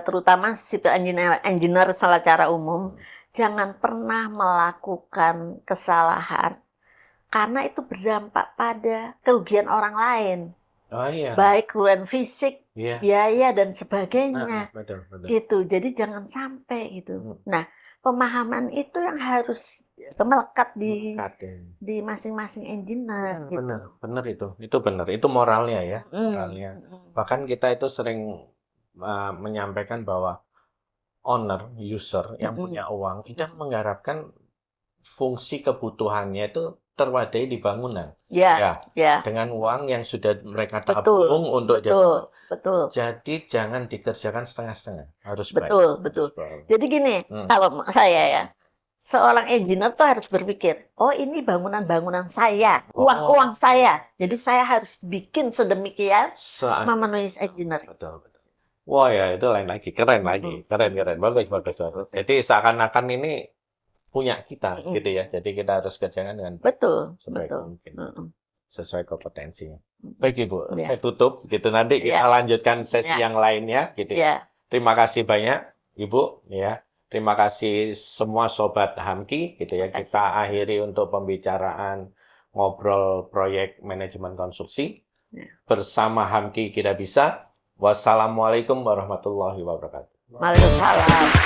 Speaker 1: terutama civil engineer secara umum jangan pernah melakukan kesalahan karena itu berdampak pada kerugian orang lain. Baik kerugian fisik, biaya dan sebagainya.
Speaker 2: Betul.
Speaker 1: Gitu. Jadi jangan sampai gitu. Nah, pemahaman itu yang harus melekat di masing-masing engineer.
Speaker 2: Benar itu benar, itu moralnya ya, moralnya. Bahkan kita itu sering menyampaikan bahwa owner, user yang punya uang itu mengharapkan fungsi kebutuhannya itu terwadai di bangunan. Dengan uang yang sudah mereka tabung untuk
Speaker 1: betul.
Speaker 2: Jadi jangan dikerjakan setengah-setengah, harus baik.
Speaker 1: Betul. Jadi gini, kalau saya ya, seorang engineer tuh harus berpikir, oh ini bangunan saya, uang saya. Jadi saya harus bikin sedemikian memenuhi engineer.
Speaker 2: Betul. Wah ya itu lain lagi, keren. Bagus. Jadi seakan-akan ini punya kita gitu ya. Jadi kita harus kerjakan dengan sebaik mungkin. Sesuai kompetensinya. Baik Ibu, saya tutup gitu, nanti kita lanjutkan sesi yang lainnya gitu ya. Terima kasih banyak Ibu ya. Terima kasih semua sobat Hamki gitu ya. Kita akhiri untuk pembicaraan ngobrol proyek manajemen konstruksi. Bersama Hamki kita bisa. Wassalamualaikum warahmatullahi wabarakatuh.
Speaker 1: Waalaikumsalam.